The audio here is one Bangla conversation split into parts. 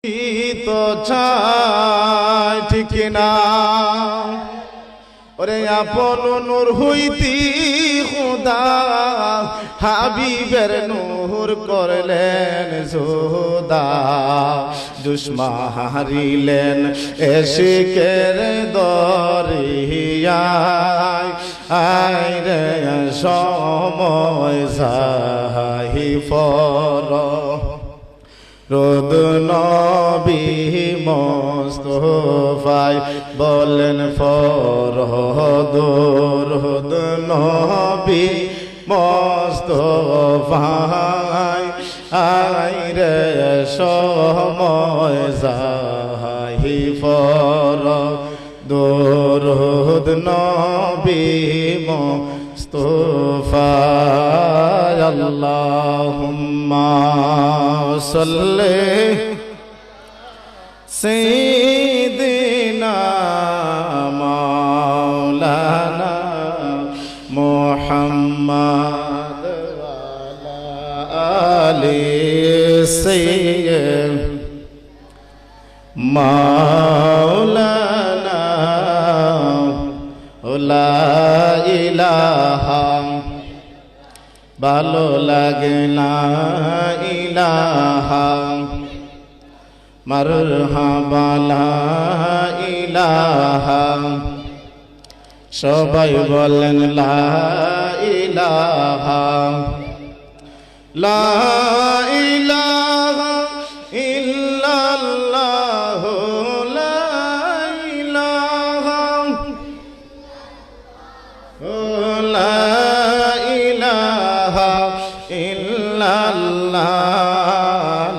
তো চাই ঠিক না ওরে আপন নূর হইতি খুদা হাবিবের নূর করলেন জোদা দুশ্মা হারিলেন এশিকের দরিয়ায় আয় রে সময় যাই ফর রোদ নবী মোস্তফায় বলেন ফরহদ রোদ নবী মোস্তফায় আই রে সময় যাই ফরহদ রোদ নবী মোস্তফায় আল্লাহুম্মা সাল্লি সাইয়্যিদিনা মাওলানা মুহাম্মদ ওয়া আলা আলি সাইয়্যিদ মাওলানা লা ইলাহা ভালো লাগে না ইলাহা মারহাবা লা ইলাহা সবাই বলেন লা ইলাহা লা ইলাহা ইল্লাল্লাহ লা ইলাহা লা ইলাহা ইল্লাল্লাহ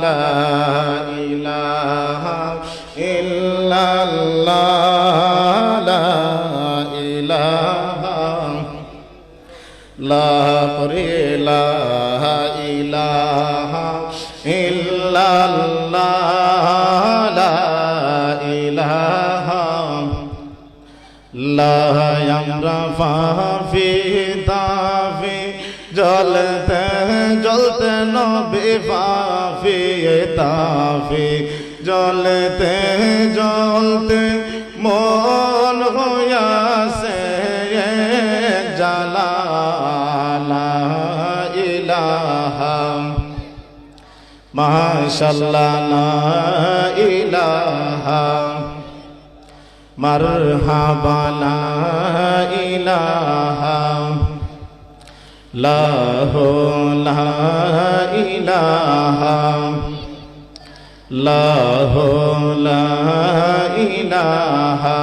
লা ইলাহা ইল্লাল্লাহ লা ইলাহা লা ইলাহা ইলাহা ইল্লাল্লাহ লা ইলাহা লা ইয়ামরা ফি তাফি জলতে জলতে নবী ফাফি তাফি জলতে জলতে মন হইয়াছে জালা লা ইলাহা মাশাআল্লাহ লা ইলাহা মারহাবা লা ইলাহা লা ইলাহা লা ইলাহা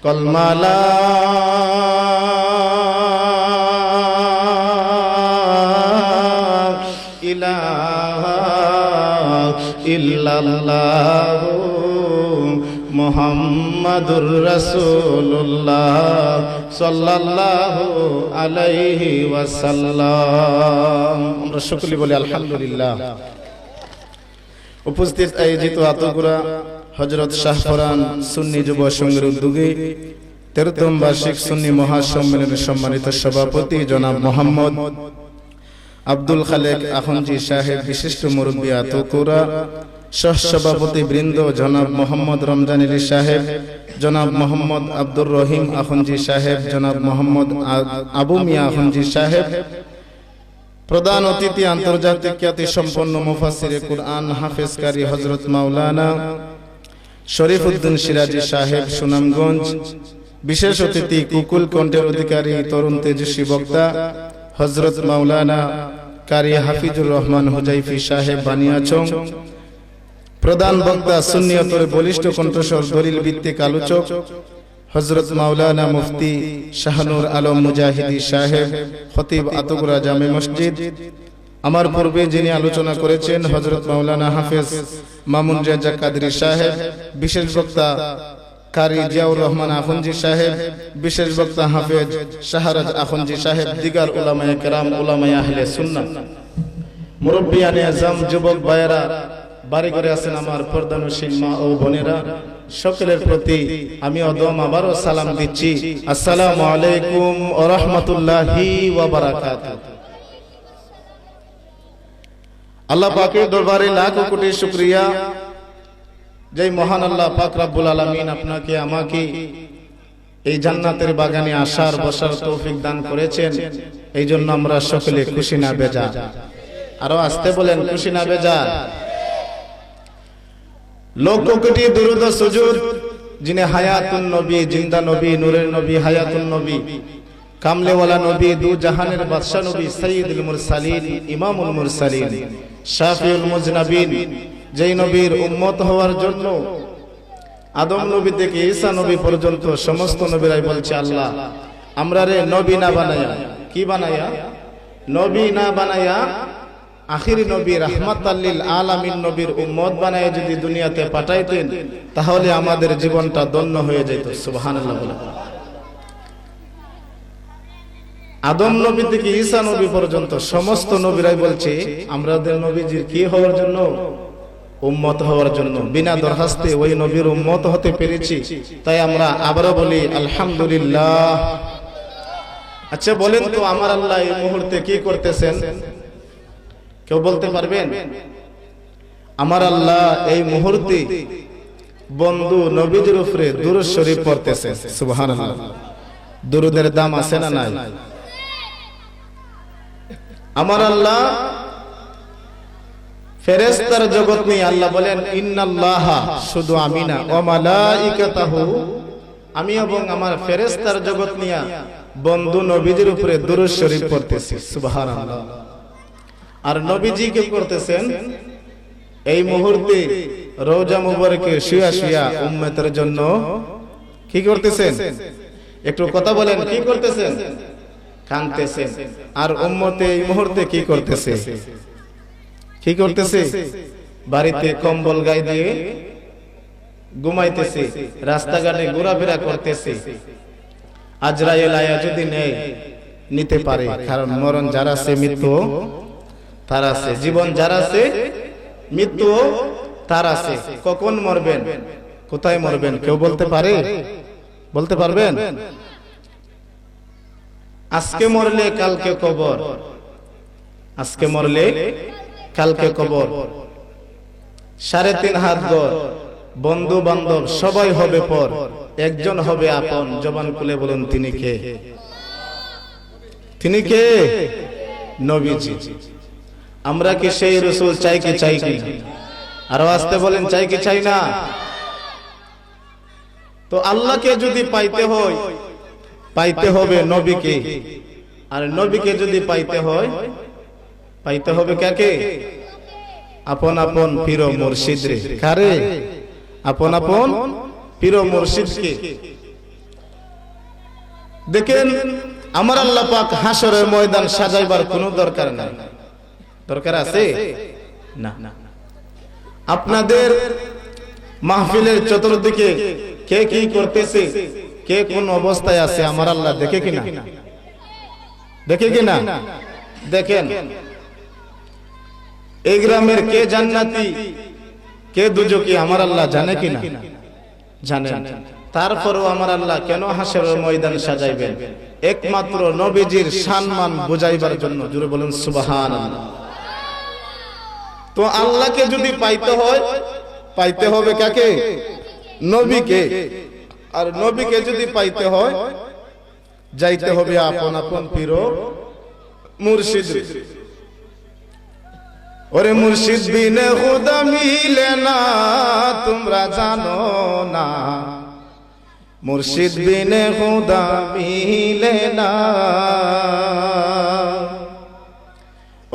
কলমা লা ইলাহা ইল্লাল্লাহ মুহাম্মাদুর রাসূলুল্লাহ সাল্লাল্লাহু আলাইহি ওয়াসাল্লাম। আমরা সকলে বলি আলহামদুলিল্লাহ। উপস্থিত আয়োজিত আতকুরা হযরত শাহফরান সুন্নি যুব সংঘের উদ্যোগে 13তম বার্ষিক সুন্নি মহাসম্মেলনের সম্মানিত সভাপতি জনাব মোহাম্মদ আব্দুল খালেক আখুনজি সাহেব, বিশিষ্ট মুরব্বী আতকুরা সহসভাপতি বৃন্দ জনাব মোহাম্মদ রমজান আলী সাহেব, জনাব মোহাম্মদ আব্দুর রহিম আখুনজি সাহেব, জনাব মোহাম্মদ আবু মিয়া আখুনজি সাহেব, প্রধান অতিথি আন্তর্জাতিক খ্যাতি সম্পন্ন মুফাসসিরে কুরআন হাফেজ কারি হযরত মাওলানা শরীফ উদ্দিন সিরাজি সাহেব সুনামগঞ্জ, বিশেষ অতিথি কুকুল কণ্ঠের অধিকারী তরুণ তেজস্বী বক্তা হযরত মাওলানা কারি হাফিজুর রহমান হুজাইফি সাহেব বানিয়াচং, প্রধান বক্তা সুন্নিয়তের বলিষ্ঠ কণ্ঠস্বর দলিল ভিত্তিক আলোচক হযরত মাওলানা মুফতি শাহনুর আলম মুজাহিদি সাহেব, খতিব আতকুরা জামে মসজিদ। আমার পূর্বে যিনি আলোচনা করেছেন হযরত মাওলানা হাফেজ মামুন রেজা কাদরী সাহেব, বিশেষ বক্তা কারি জিয়াউর রহমান আখুনজি সাহেব, বিশেষ বক্তা হাফেজ শাহরাজ আখুনজি সাহেব, দিগার উলামায়ে কেরাম, উলামায়ে আহলে সুন্নাহ, মুরব্বিয়ানে আজম, যুবক ভাইয়েরা, বাড়ি করে আছেন আমার পর্দানশীল মা ও বোনেরা, সকলের প্রতি আমি অদম আবারও সালাম দিচ্ছি। আসসালামু আলাইকুম ওয়া রাহমাতুল্লাহি ওয়া বারাকাতুহু। আল্লাহ পাকের দরবারে লাখো কোটি শুকরিয়া, যেই মহান আল্লাহ পাক রব্বুল আলামিন আপনাকে আমাকে এই জান্নাতের বাগানে আসার বসার তৌফিক দান করেছেন। এই জন্য আমরা সকলে খুশি না বেজা। আরো আসতে বলেন, খুশি না বেজা। লক্ষ কোটি দুরূদ ও সুজুদ যিনি হায়াতুন নবী, জিন্দা নবী, নূরের নবী, হায়াতুন নবী, কামলেওয়ালা নবী, দু জাহানের বাদশা নবী, সাইয়্যিদুল মুরসালিন, ইমামুল মুরসালিন, শাফিউল মুজনাবিন, যেই নবীর উম্মত হওয়ার জন্য আদম নবী থেকে ঈসা নবী পর্যন্ত সমস্ত নবীরাই বলছে, আল্লাহ আমরা রে নবী না বানায়া, কি বানায়া? নবী না বানায়া আখিরি নবী রাহমাতাল লিল আলামিন নবীর উম্মত বানায় যদি দুনিয়াতে পাঠাইতেন, তাহলে আমাদের জীবনটা ধন্য হয়ে যেত। সুবহানাল্লাহ বলে। আদম নবী থেকে ঈসা নবী পর্যন্ত সমস্ত নবীরাই বলছে আমাদের নবীজির কি হওয়ার জন্য? উম্মত হওয়ার জন্য। বিনা দরখাস্তে ওই নবীর উম্মত হতে পেরেছি, তাই আমরা আবারও বলি আলহামদুলিল্লাহ। আচ্ছা বলেন তো, আমার আল্লাহ এই মুহূর্তে কি করতেছেন? কেউ বলতে পারবেন? আমার আল্লাহ এই মুহূর্তে বন্ধু নবীজির উপরে দুরূদ শরীফ পড়তেছেন। সুবহানাল্লাহ। দুরূদের দাম আছে না নাই? আমার আল্লাহ ফেরেশতার জগৎ নিয়ে আল্লাহ বলেন ইন্নাল্লাহা, শুধু আমি না, ওয়া মালাইকাতাহু, আমি এবং আমার ফেরেশতার জগৎ নিয়ে বন্ধু নবীজির উপরে দুরূদ শরীফ পড়তেছি। সুবহানাল্লাহ। আর নবীজি কি করতেছেন? এই মুহূর্তে রওজা মুবারকে শুয়া শুয়া উম্মতের জন্য কি করতেছেন? একটু কথা বলেন, কি করতেছেন? কাঁদতেছেন। আর উম্মতে এই মুহূর্তে কি করতেছে? কি করতেছে? বাড়িতে কম্বল গায়ে দিয়ে ঘুমাইতেছে, রাস্তাঘাটে ঘোরাফেরা করতেছে। আজরাইল আয়া যদি নিতে পারে, কারণ মরণ যার আছে মৃত্যু তার আছে, জীবন যার আছে মৃত্যু তার আছে। কখন মরবেন, কোথায় মরবেন কেউ বলতে পারে? বলতে পারবেন? আজকে মরলে কালকে কবর, আজকে মরলে কালকে কবর। 3.5 হাত গড়, বন্ধু বান্ধব সবাই হবে পর, একজন হবে আপন। জবান খুলে বলুন, তিনি কে? তিনি কে? নবীজি। আমরা কি সেই রাসূল চাই কি চাই কি? আরো আসতে বলেন, চাই কি চাই না? তো আল্লাহকে যদি পাইতে হয়, পাইতে হবে নবীকে। আর নবীকে যদি পাইতে হয়, পাইতে হবে কাকে? আপন আপন পীর মুর্শিদ রে। কারে? আপন আপন পীর মুর্শিদকে। দেখেন, আমার আল্লাহ পাক হাসরের ময়দান সাজাইবার কোনো দরকার নাই। দরকার আছে না? আপনাদের মাহফিলের চতুর্দিকে কে কি করতেছে, কে কোন অবস্থায় আছে, আমার আল্লাহ দেখে কিনা? দেখে কিনা? দেখেন, এই গ্রামের কে জান্নাতি কে দুজকি আমার আল্লাহ জানে কিনা? জানেন। তারপরেও আমার আল্লাহ কেন হাসরের ময়দান সাজাইবেন? একমাত্র নবীজির সম্মান বুঝাইবার জন্য। জোরে বলুন সুবহানাল্লাহ। তো আল্লাহকে যদি পাইতে হয়, পাইতে হবে কাকে? নবীকে। আর নবীকে যদি পাইতে হয়, যাইতে হবে আপন আপন পীর মুর্শিদ। ওরে মুর্শিদ বিনে খুদা মিলে না, তোমরা জানো না, মুর্শিদ বিনে খুদা মিলে না।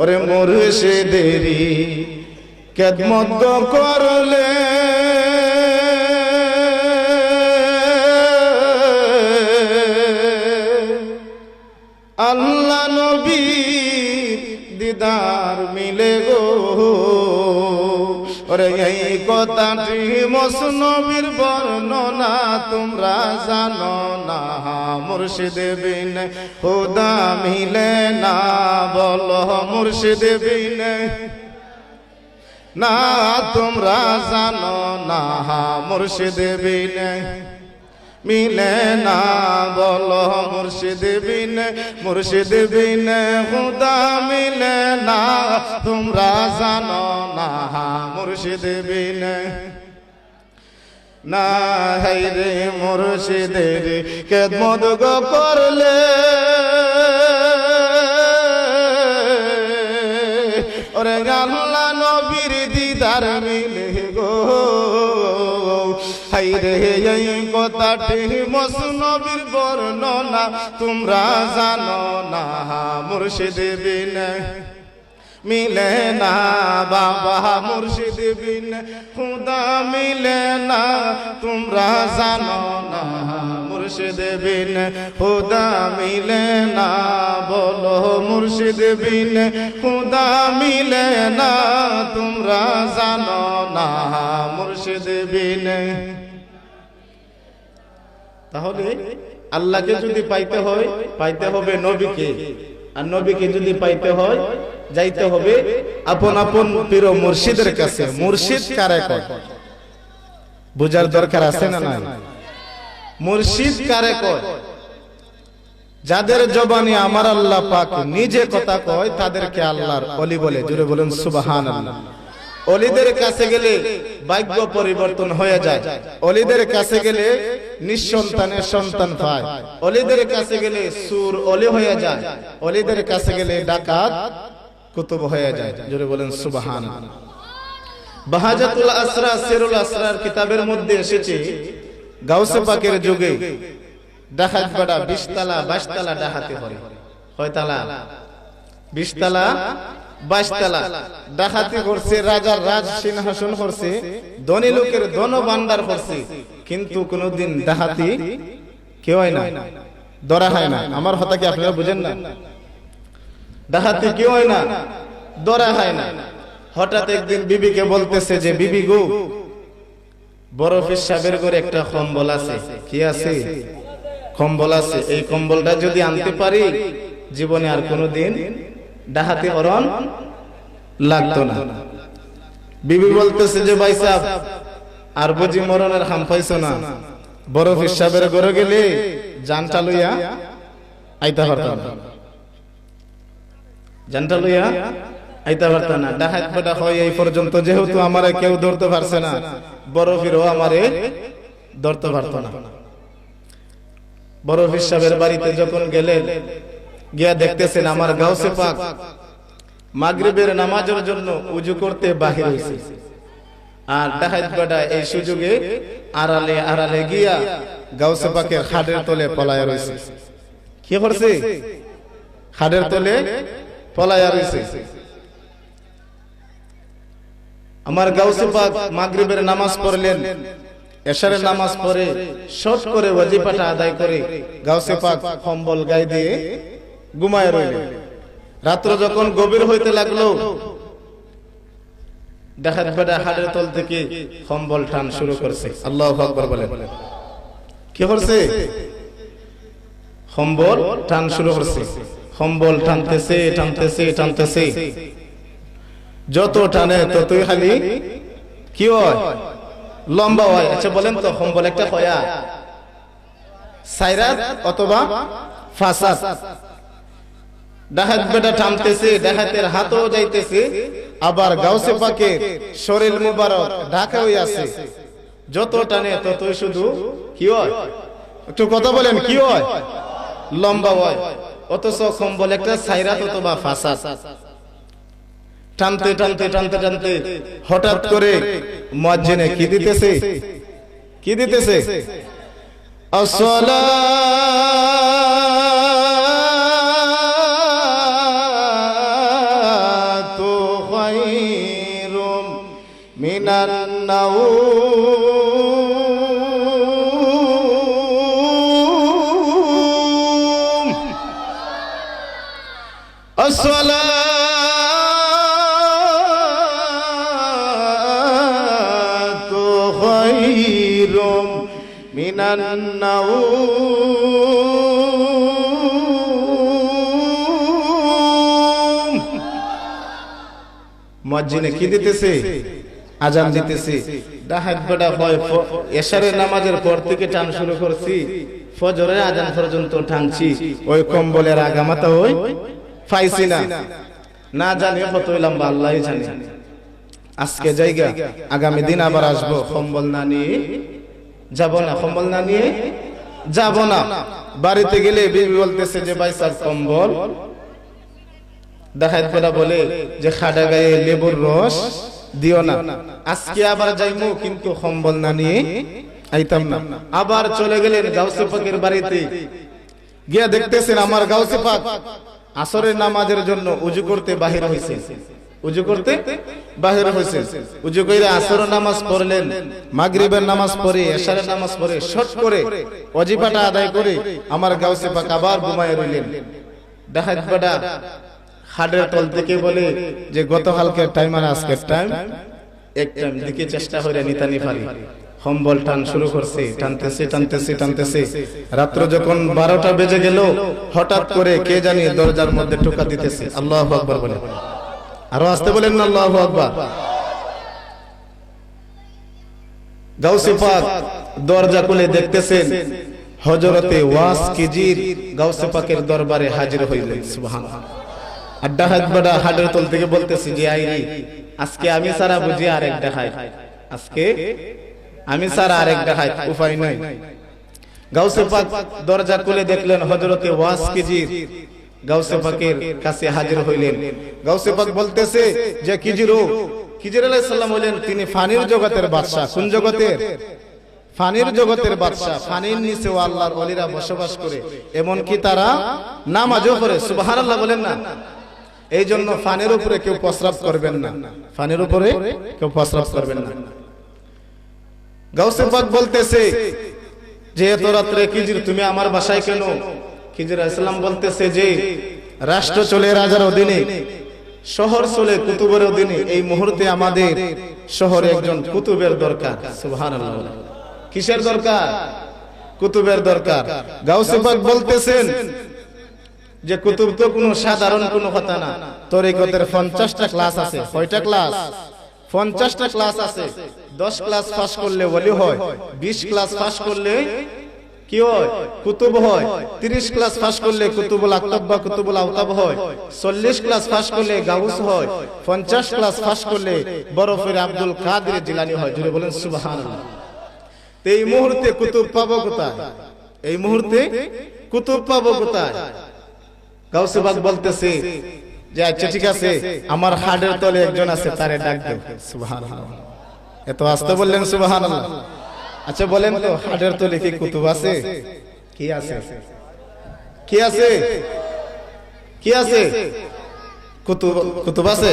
ওরে মুর্শিদেরি খেদমত করলে আল্লাহ নবী দিদার মিলে গো। ওরে এই কথাটি মসনবীর বর্ণনা তোমরা জানো না, মুর্শিদ বিনে খুদা মিলে না। বলো মুর্শিদ বিনে না, তোমরা জানো না, মুর্শিদ বিনে মিলে না বলো মুর্শিদ বিনে, মুর্শিদ বিনে খুদা মিলে না, তোমরা জানো না মুর্শিদ বিনে না। হায়রে মুর্শিদের খেদমত গো করলে, ওরে আল্লাহ নবীর দিদার মিলে গো। হায়রে এই কথাটি মসনবীর বর্ণনা, তোমরা জানো না মুর্শিদ বিনে মিলে না বাবা, মুর্শিদ বিনে খুদা মিলে না, তোমরা জানো না মুর্শিদ বিনে খুদা মিলে না। বলো মুর্শিদ বিনে খুদা মিলে না, তোমরা জানো না মুর্শিদ বিনে। তাহলে আল্লাহকে যদি পাইতে হয়, পাইতে হবে নবীকে, আর নবীকে যদি পাইতে হয় যাইতে হবে আপন আপন পীর মুর্শিদের কাছে। মুর্শিদ কারে কয় বুঝার দরকার আছে না নাই? মুর্শিদ কারে কয়? যাদের জবানে আমার আল্লাহ পাক নিজে কথা কয় তাদেরকে আল্লাহর ওলি বলে। জোরে বলেন সুবহানাল্লাহ। ওলিদের কাছে গেলে ভাগ্য পরিবর্তন হয়ে যায়, ওলিদের কাছে গেলে নিঃসন্তানের সন্তান পায়, ওলিদের কাছে গেলে সুর ওলি হয়ে যায়, ওলিদের কাছে গেলে ডাকাত কুতুব হয়ে যায়। জোরে বলেন সুবহানাল্লাহ। বাহাজাতুল আসরার সিরুল আসরার কিতাবের মধ্যে এসেছে গাউসে পাকের যুগে ডাকাত বাড়া 20 তলা 22 তলা ডাকাতি করে। কয় তলা? 20 তলা 22 তলা ডাকাতি করছে, রাজার রাজ সিংহাসন করছে, ধনী লোকের ধন ভান্ডার করছে, কিন্তু কোনদিন ডাকাতি কেউ হয় না, ধরা হয় না। আমার কথা কি আপনারা বুঝেন না? ডাকাতি কেউ হয় না, ধরা হয় না। হঠাৎ একদিন বিবিকে বলতেছে যে বিবি গো, বড় পীর সাহেবের ঘরে একটা কম্বল আছে। কি আছে? কম্বল আছে। এই কম্বলটা যদি আনতে পারি জীবনে আর কোনোদিন ডাকাতি হরণ লাগতো না। বিবি বলতেছে যে ভাই সাহেব আর বুঝি মরণের হাম পাইছো না, বড় পীর সাহেবের ঘরে গেলে জানটা লইয়া আইতা পারতাম না, জানটা লইয়া আইতা পারতাম না। ডাকাত বেটা হয় এই পর্যন্ত, যেহেতু আমারে কেউ ধরতে পারছে না, বড় পীরও আমারে ধরতে পারতো না। বড় পীর সাহেবের বাড়িতে যখন গেলেন, গিয়া দেখতেছেন আমার গাউসে পাক মাগরিবের নামাজের জন্য উজু করতে বাহির হইছে, আর ডাকাত বেটা এই সুযোগে আড়ালে আড়ালে গিয়া গাউসে পাকের খাটের তলে পলায়া রইছে। কি করছে? খাটের তলে পলায়া রইছে। আমার গাউসে পাক মাগরিবের নামাজ পড়লেন, এশারের নামাজ পড়ে শর্ট করে ওয়াজিফাটা আদায় করে গাউসে পাক কম্বল গায়ে দিয়ে ঘুমায় রইলেন। রাত্র যখন গভীর হইতে লাগলো, ডাকাত বেটা হাড়ের তল থেকে কম্বল টান শুরু করছে। আল্লাহু আকবার বলেন। কি করছে? কম্বল টান শুরু করছে। কম্বল টানতেছে টানতেছে টানতেছে, যত টানে ততই খালি কি হয়? লম্বা হয়। আচ্ছা বলেন তো, কম্বল একটা কয়া সাইরাত অথবা ফাসাদ? ডাকাত বেটা টানতেছে, ডাকাতের হাতও যাইতেছে, আবার গাউসে পাকের শরীর মুবারক ঢাকা হয়ে আছে, যত টানে ততই শুধু কি হয়? একটু কথা বলেন, কি হয়? লম্বা হয়। অথচ কম্বল একটা সাইরাত অথবা ফাসাদ। টানতে টানতে টানতে টানতে হঠাৎ করে মুয়াজ্জিনে কি দিতেছে? কি দিতেছে? আসসালাতু খায়রুম মিনান নাওম। আসসালাতু খায়রুম মিনান নাওম। মুয়াজ্জিনে কি দিতেছে? আজান দিতেছি, ডাহাত বেটা হয় এশারের নামাজের পর থেকে টান শুরু করছি, ফজরের আজান পর্যন্ত টানছি, ওই কম্বলের আগামাতা ওই পাইছি না, না জানি কত লম্বা আল্লাহই জানে। আজকে জায়গা, আগামী দিন আবার আসবো, কম্বল না নিয়ে যাব না, কম্বল না নিয়ে যাব না। বাড়িতে গেলে বিবি বলতেছে যে ভাই স্যার কম্বল, ডাকাত বেটা বলে যে খাডা গায়ে লেবুর রস দিও না। আজকে আবার যাইমু, কিন্তু কম্বল না নিয়ে আইতাম না। আবার চলে গেলেন গাউসে পাকের বাড়িতে, গিয়া দেখতেছেন আমার গাউসে পাক আসরের নামাজের জন্য উজু করতে বাহির হইছে, উজু করতে বাহির হইছে। উজু কইরা আসরের নামাজ পড়লেন, মাগরিবের নামাজ পড়ে, এশারের নামাজ পড়ে, শর্ট করে ওয়াজিবাটা আদায় করে আমার গাউসে পাক আবার ঘুমায় রইলেন। ডাকাত বেটা হাড়ের তল থেকে বলে যে গতকালকের টাইম আর আজকের টাইম এক টাইম দিকে চেষ্টা করে নিতানি পারি। কম্বল টান শুরু করছে, টানতেছে টানতেছে টানতেছে, রাত্র যখন 12টা বেজে গেল, হঠাৎ করে কে জানি দরজার মধ্যে টোকা দিতেছে। আল্লাহু আকবার বলে, আরো আসতে বলেন না আল্লাহু আকবার। গাউসে পাক দরজা খুলে দেখতেছেন হযরতে ওয়াসকিজির গাউসে পাকের দরবারে হাজির হইলেন। সুবহানাল্লাহ। আর ডাকাত বেটা হাড়ের তল থেকে বলতেছে যে আইরি, আজকে আমি সারা বুঝি আরেক ডাকাত, আজকে আমি সারা আরেক ডাকাত, উপায় নাই। গাউসে পাক দরজা খুলে দেখলেন হযরতে ওয়াসকিজির গাউসে পাকের কাছে হাজির হইলেন। গাউসে পাক বলতেছে যে কিজিরু, কিজির আলাইহিস সালাম হলেন তিনি ফানির জগতের বাদশা। কোন জগতের? ফানির জগতের বাদশা। ফানির নিচে আল্লাহর ওলিরা বসবাস করে, এমন কি তারা নামাজও পড়ে। সুবহানাল্লাহ বলেন না। এই জন্য ফানের উপরে কেউ প্রস্রাব করবেন না, ফানের উপরে কেউ প্রস্রাব করবেন না। গাউসে পাক বলতেছে যে এত রাত্রে কিজির তুমি আমার বাসায় কেন? কিজির আলাইহিস সালাম বলতেছে যে রাষ্ট্র চলে রাজার অধীনে, শহর চলে কুতুবের অধীনে, এই মুহূর্তে আমাদের শহরে একজন কুতুবের দরকার। সুবহানাল্লাহ। কিসের দরকার? কুতুবের দরকার। গাউসে পাক বলতেছেন যে কুতুব তো কোনো সাধারণ কোনো কথা না, তরিকতের 50টা ক্লাস আছে। কয়টা ক্লাস? 50টা ক্লাস আছে। 10 ক্লাস পাস করলে ওলি হয়, 20 ক্লাস পাস করলে কি হয়? কুতুব হয়। 30 ক্লাস পাস করলে কুতুবুল আকতাব বা কুতুবুল আওতাব হয়। 40 ক্লাস পাস করলে গাউস হয়। 50 ক্লাস পাস করলে বরফের আব্দুল কাদের জিলানী হয়। জুড়ে বলেন সুবহানাল্লাহ। এই মুহূর্তে কুতুব পাবো কোথায়? এই মুহূর্তে কুতুব পাবো কোথায়? গাউসে পাক বলতেছে যে আচ্ছা ঠিক আছে, আমার হাড়ের তলে একজন আছে, তারে ডাক দেব। সুবহানাল্লাহ। এত আস্তে বললেন সুবহানাল্লাহ। আচ্ছা বলেন তো, হাড়ের তলে কি কুতুব আছে? কি আছে? কি আছে? কি আছে? কুতুব, কুতুব আছে,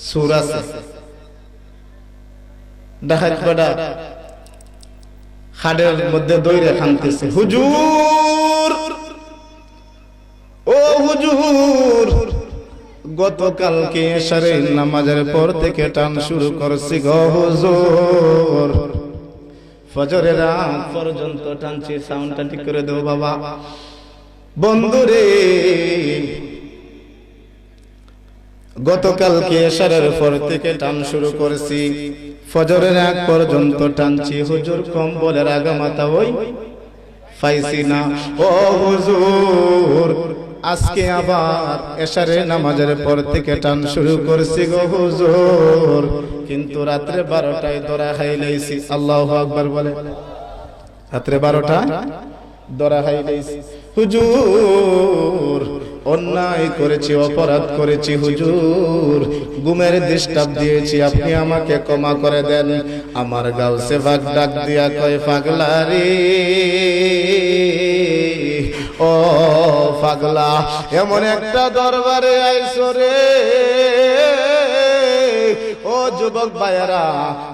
সূরা আছে। ডাকাত বেটা হাড়ের মধ্যে দইরা খানতেছে, হুজুর, ও হুজুর, গতকালকে এশারের নামাজের পর থেকে টান শুরু করছি গো হুজুর, ফজরের রাত পর্যন্ত টানছি। সাউন্ডটা ঠিক করে দেও বাবা। বন্ধুরে, গতকালকে এশারের পর থেকে টান শুরু করছি, ফজরের রাত পর্যন্ত টানছি হুজুর, কম্বলের আগামাতা ওই পাইছি না। ও হুজুর, আজকে আবার এশারের নামাজের পর থেকে টান শুরু করছি গো হুজুর, কিন্তু রাত্রে 12টায় ধরা খাইলাইছি। আল্লাহু আকবার বলে। রাত্রে 12টা ধরা খাইলাইছি। হুজুর, অন্যায় করেছি, অপরাধ করেছি হুজুর, ঘুমের ডিস্টার্ব দিয়েছি, আপনি আমাকে ক্ষমা করে দেন। আমার গাউসে পাক ডাক দিয়া কয়, পাগলা রে, ও পাগলা, এমন একটা দরবারে আইছো রে, ও যুবক ভাইয়েরা,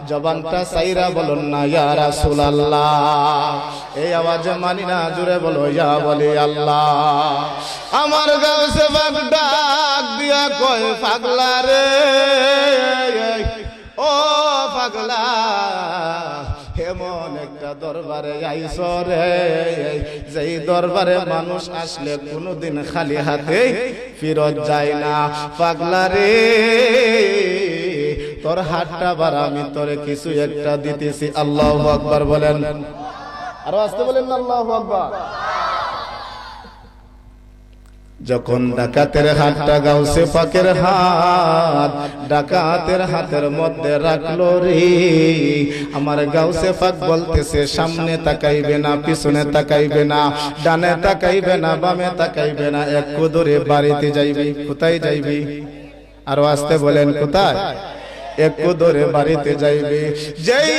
জবানটা সাইরা বলুন না ইয়া রাসূলুল্লাহ। এই আওয়াজে মানি না, জুড়ে বলো ইয়া বলি আল্লাহ। আমার গাউসে পাক ডাক দিয়া কয়, পাগলা রে, ও পাগলা, এমন একটা দরবারে আইছো রে, যেই দরবারে মানুষ আসলে কোনোদিন খালি হাতে ফিরত যায় না। পাগলা রে, তোর হাতটা বাড়া, আমি তোরে কিছু একটা দিতেছি। আল্লাহু আকবার বলেন, আরো আসতে বলেন না আল্লাহু আকবার। যখন ডাকাতের হাতটা গাউসে পাকের হাত ডাকাতের হাতের মধ্যে রাখলো রে, আমার গাউসে পাক বলতেছে সামনে তাকাইবে না, পিছনে তাকাইবে না, ডানে তাকাইবে না, বামে তাকাইবে না, এক কুদরে বাড়িতে যাইবি। কোথায় যাইবি? আরো আসতে বলেন, কোথায়? একটু দূরে বাড়িতে যাইবে। যেই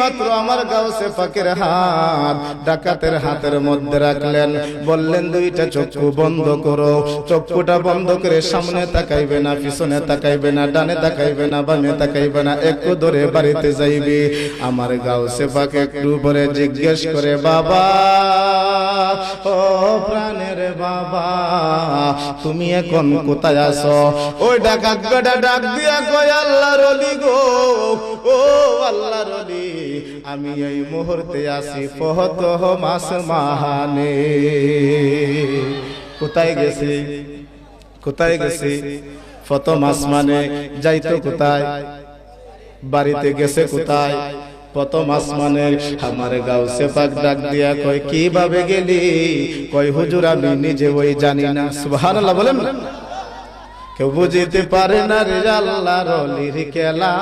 মাত্র আমার গাউসে পাকের হাত ডাকাতের হাতের মধ্যে রাখলেন, বললেন দুইটা চক্ষু বন্ধ করো। চক্ষুটা বন্ধ করে সামনে তাকাইবে না, পিছনে তাকাইবে না, ডানে তাকাইবে না, বামে তাকাইবে না, একটু দূরে বাড়িতে যাইবে। আমার গাউসে পাক একটু পরে জিজ্ঞেস করে, বাবা ও প্রাণের বাবা, তুমি এখন কোথায় আছো? ওই ডাকাত বেটা ডাক দিয়া কয়, আল্লাহর ওলি গো, ও আল্লাহর ওলি, আমি এই মুহূর্তে আছি ফতহ আসমানে। কোথায় গেছি? কোথায় গেছি? ফতহ আসমানে। যাইতো কোথায়? বাড়িতে গেছে কোথায়? প্রথম আসমানে। আমার গাউসে পাক ডাক দিয়া কয়, কিভাবে গেলি? কয় হুজুর আমি নিজে ওই জানি না। সুবহানাল্লাহ বলেন। কেউ বুঝিতে পারে না রে আল্লাহর ওলির খেলা,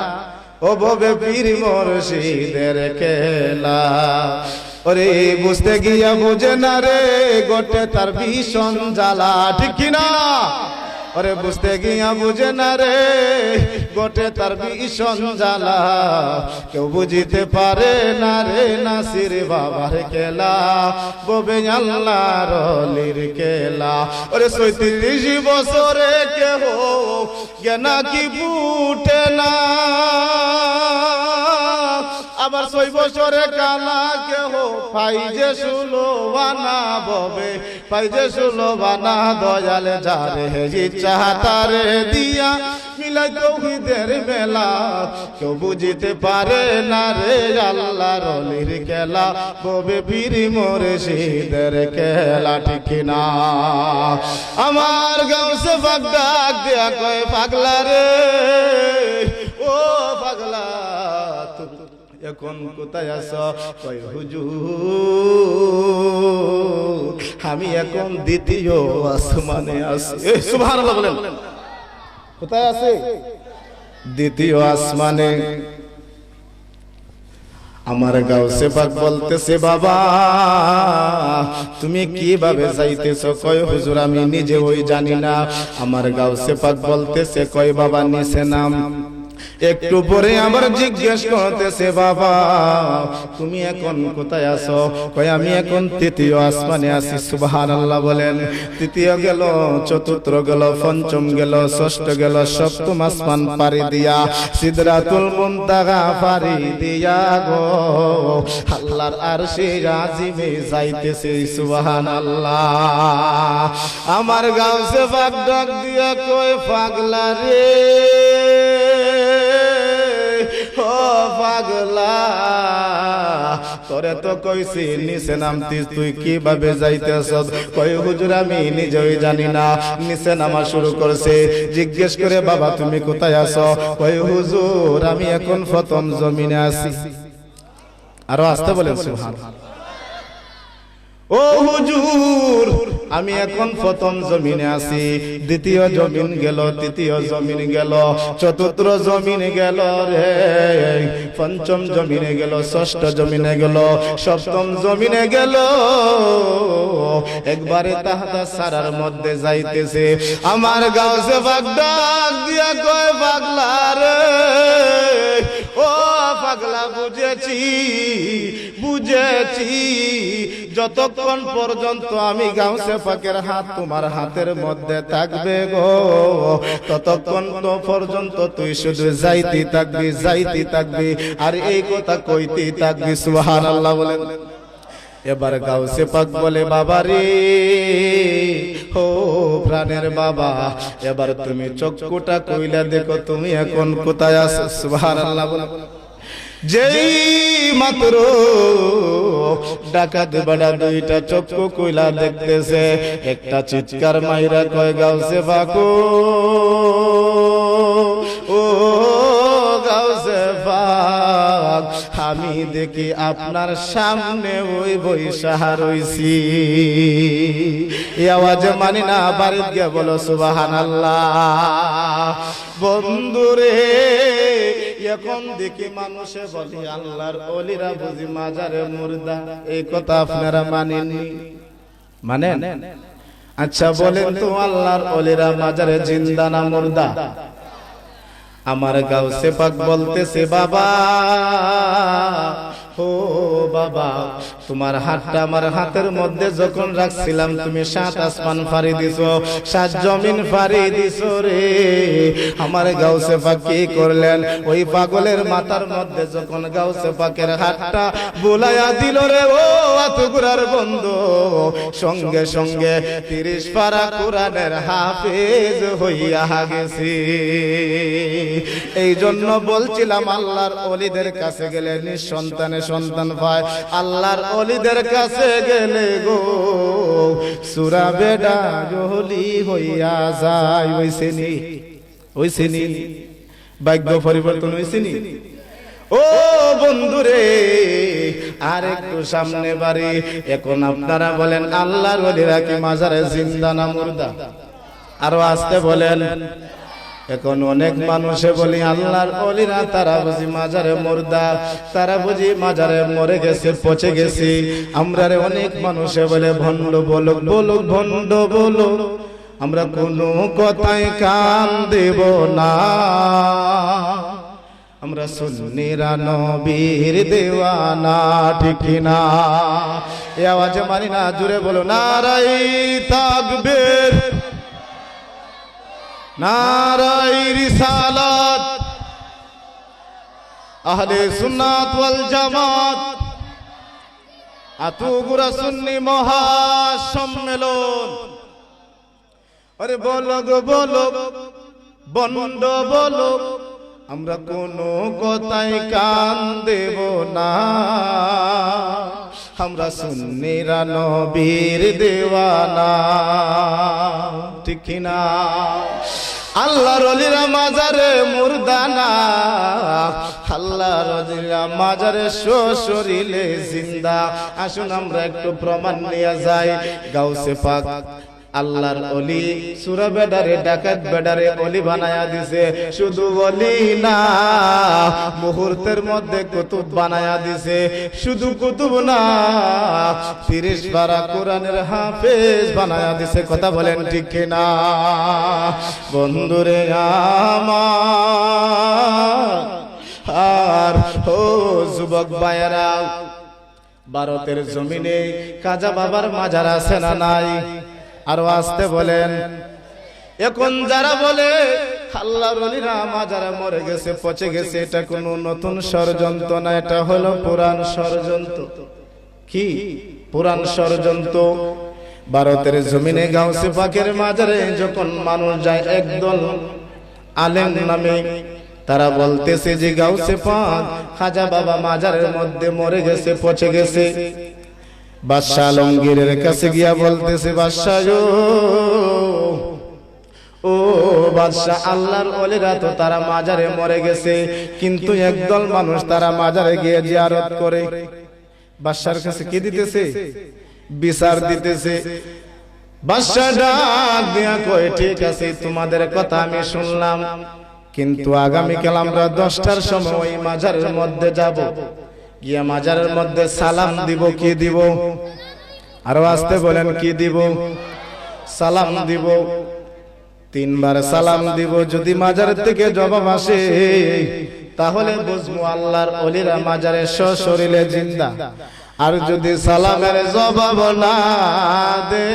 ও ভবে পীর মুর্শিদের খেলা। ওরে বুঝতে গিয়া বুঝে না রে, গোটে তার ভীষণ জ্বালা। ঠিক কিনা? ওরে বুঝতে গিয়া বুঝে না রে, গোটে তার ভীষণ জ্বালা। কেউ বুঝিতে পারে না রে নাসির বাবার খেলা, ববে আল্লাহর ওলির খেলা। ওরে ৩৭ বছরে কেহ জ্ঞানা কি ফুটে না, আবার ৬ বছরে কালা কেহ পাইজে সুলোবানা, ববে পাইজে সুলোবানা। দয়াল যারে ইচ্ছা তারে দিয়া মিলাই তৌহিদের মেলা, কেউ বুঝিতে পারে না রে আল্লাহর ওলির খেলা, ববে পীর মুর্শিদের খেলা। ঠিক না? আমার গাউসে পাক ডাক দিয়া কয়, পাগলা রে, ও পাগলা, এখন কোথায় আছো? কয় হুজুর আমি এখন দ্বিতীয় আসমানে আছি। সুবহানাল্লাহ বলেন। কোথায় আছে? দ্বিতীয় আসমানে। আমার গাউসে পাক বলতেছে, বাবা তুমি কিভাবে যাইতেছো? কয় হুজুর আমি নিজে ওই জানি না। আমার গাউসে পাক বলতেছে, কয় বাবা নিচে নাম। একটু পরে আবার জিজ্ঞেস করতেছে, বাবা তুমি এখন কোথায় আছো? কয় আমি এখন তৃতীয় আসমানে আছি। সুবহানাল্লাহ বলেন। তৃতীয় গেল, চতুর্থ গেল, পঞ্চম গেল, ষষ্ঠ গেল, সপ্তম আসমান পাড়ি দিয়া সিদরাতুল মুনতাহা পাড়ি দিয়া গো আল্লাহর আরশে আজিমে যাইতেছে। সুবহানাল্লাহ। আমার গাউসে পাক ডাক দিয়া কয়, পাগলা রে, ও পাগলা, তোরে তো কইছি নিচে নামতিস, তুই কিভাবে যাইতেছ? কই হুজুর আমি নিজেই জানি না। নিচে নামা শুরু করছে। জিজ্ঞেস করে, বাবা তুমি কোথায় আছো? কই হুজুর আমি এখন প্রথম জমিনে আছি। আরো আসতে বলেন সুবহানাল্লাহ। ও হুজুর আমি এখন প্রথম জমিনে আছি। দ্বিতীয় জমিন গেল, তৃতীয় জমিন গেল, চতুর্থ জমিনে গেল রে, পঞ্চম জমিনে গেল, ষষ্ঠ জমিনে গেল, সপ্তম জমিনে গেল। একবারে তাহাতা সারার মধ্যে যাইতেছে। আমার গাউসে পাক ডাক দিয়া কয়, পাগলা রে, ও পাগলা বুঝেছি, বুঝেছি, যতক্ষণ পর্যন্ত আমি গাউসে পাকের হাত তোমার হাতের মধ্যে থাকবে গো, ততক্ষণ তো পর্যন্ত তুই শুধু যাইতে থাকবি, যাইতে থাকবি, আর এই কথা কইতে থাকবি। সুবহানাল্লাহ বলেন। এবার গাউসে পাক বলে, বাবা রে, ও প্রাণের বাবা, এবার তুমি চক্ষুটা কইলা দেখো তুমি এখন কোথায় আছো। সুবহানাল্লাহ বলেন। যেই মাত্র ডাকাত বেটা দুইটা চক্ষু কইলা দেখতেছে, একটা চিৎকার মাইরা কয়, গাউসে পাক ও আমি দেখি আপনার সামনে ওই বৈশাহা রইছি। এই আওয়াজ মানি না, বাড়িতে গিয়ে বলো সুবহানাল্লাহ। বন্ধুরে এখন দেখি মানুষে বলি আল্লাহর ওলিরা বুঝি মাজারে মুর্দা, এই কথা আপনারা মানেননি? মানেন? আচ্ছা বলেন তো আল্লাহর ওলিরা মাজারে জিন্দা না মুর্দা? আমার গাউসে পাক বলতেছে বাবা, ও বাবা, তোমার হাতটা আমার হাতের মধ্যে যখন রাখছিলাম তুমি 7 আসমান ফাড়ি দিছো, 7 জমিন ফাড়ি দিছো রে। আমার গাউসে পাক কি করলেন, ওই পাগলের মাথার মধ্যে যখন গাউসে পাকের হাতটা বুলাইয়া দিল রে, ও আতগুরার বন্ধু, সঙ্গে সঙ্গে 30 পারা কোরআনের হাফেজ হইয়া গেছি। এই জন্য বলছিলাম আল্লাহর ওলিদের কাছে গেলে নিঃসন্তানে সন্তান পায়, আল্লাহর ওলিদের কাছে গেলে গো সুরা বেডা গলি হইয়া যায়। হইছে নি ভাগ্য পরিবর্তন হইছে নি? ও বন্ধুরে আর একটু সামনে বাড়ি। এখন আপনারা বলেন আল্লাহর ওলিরা কি মাজারে জিন্দা না মুর্দা? আরো আসতে বলেন। এখন অনেক মানুষে বলি আল্লাহর ওলিরা তারা বুঝি মাজারে মুর্দা, তারা বুঝি মাজারে মরে গেছে, পচে গেছে। আমরা অনেক মানুষে বলে ভণ্ড বলুক বলুক, ভণ্ড বলুক, আমরা কোনো কথায় কান দেব না। আমরা সুন্নিরা নবীর দেওয়ানা, ঠিক না? এই আওয়াজে মানি না, জুড়ে বলো নারায়ে তাকবীর, নারায়ে রিসালাত, আহলে সুন্নাত ওয়াল জামাত, আতুগুরা সুন্নি মহাসম্মেলন। আরে বলো গো বলো, বন্ড বলো, আমরা কোনো কথাই কান দেব না। আমরা সুন্নিরা নবীর দেওয়ানা, ঠিক না? আল্লাহর ওলিরা মাজারে মুর্দা না, আল্লাহর ওলিরা মাজারে শরীরে জিন্দা। আসুন আমরা একটু প্রমাণ নিয়ে যাই। গাউসে পাক আল্লাহর ওলি সূরা বেডারে ডাকাত বেডারে ওলি বানায়া দিছে। শুধু ওলি না, মুহূর্তের মধ্যে কুতুব বানায়া দিছে। শুধু কুতুব না, 30 পারা কোরআনের হাফেজ বানায়া দিছে। কথা বলেন ঠিক না? বন্ধুরে আমার আর ও যুবক ভাইয়েরা, ভারতের জমিনে কাজা বাবার মাজার আছে না নাই? আরো আসতে বলেন। এখন যারা বলে আল্লাহর ওলিরা মাজারে মরে গেছে, পচে গেছে, এটা কোনো নতুন ষড়যন্ত্র না, এটা হলো পুরান ষড়যন্ত্র। কি পুরান ষড়যন্ত্র? ভারতের জমিনে গাউসে পাকের মাজারে যখন মানুষ যায়, একদল আলেম নামে তারা বলতেছে যে গাউসে পাক খাজা বাবা মাজারের মধ্যে মরে গেছে, পচে গেছে। বাদশাহ আলমগীরের কাছে গিয়া বলতেছে, বাদশাহ ও বাদশাহ, আল্লাহর ওলিরা তো তারা মাজারে মরে গেছে, কিন্তু একদল মানুষ তারা মাজারে গিয়ে জিয়ারত করে। বাদশার কাছে কি দিতেছে? বিচার দিতেছে। বাদশাহ ডাক দিয়া কয়, ঠিক আছে তোমাদের কথা আমি শুনলাম, কিন্তু আগামীকাল আমরা 10টার সময় ওই মাজারের মধ্যে যাব, গিয়া মাজারের মধ্যে সালাম দিব। কি দিব? আরো আসতে বলেন, কি দিব? সালাম দিব। 3 বার সালাম দিব। যদি মাজার থেকে জবাব আসে তাহলে বুঝবো আল্লাহর ওলিরা মাজারে সশরীরে জিন্দা। আর যদি সালামের জবাব না দে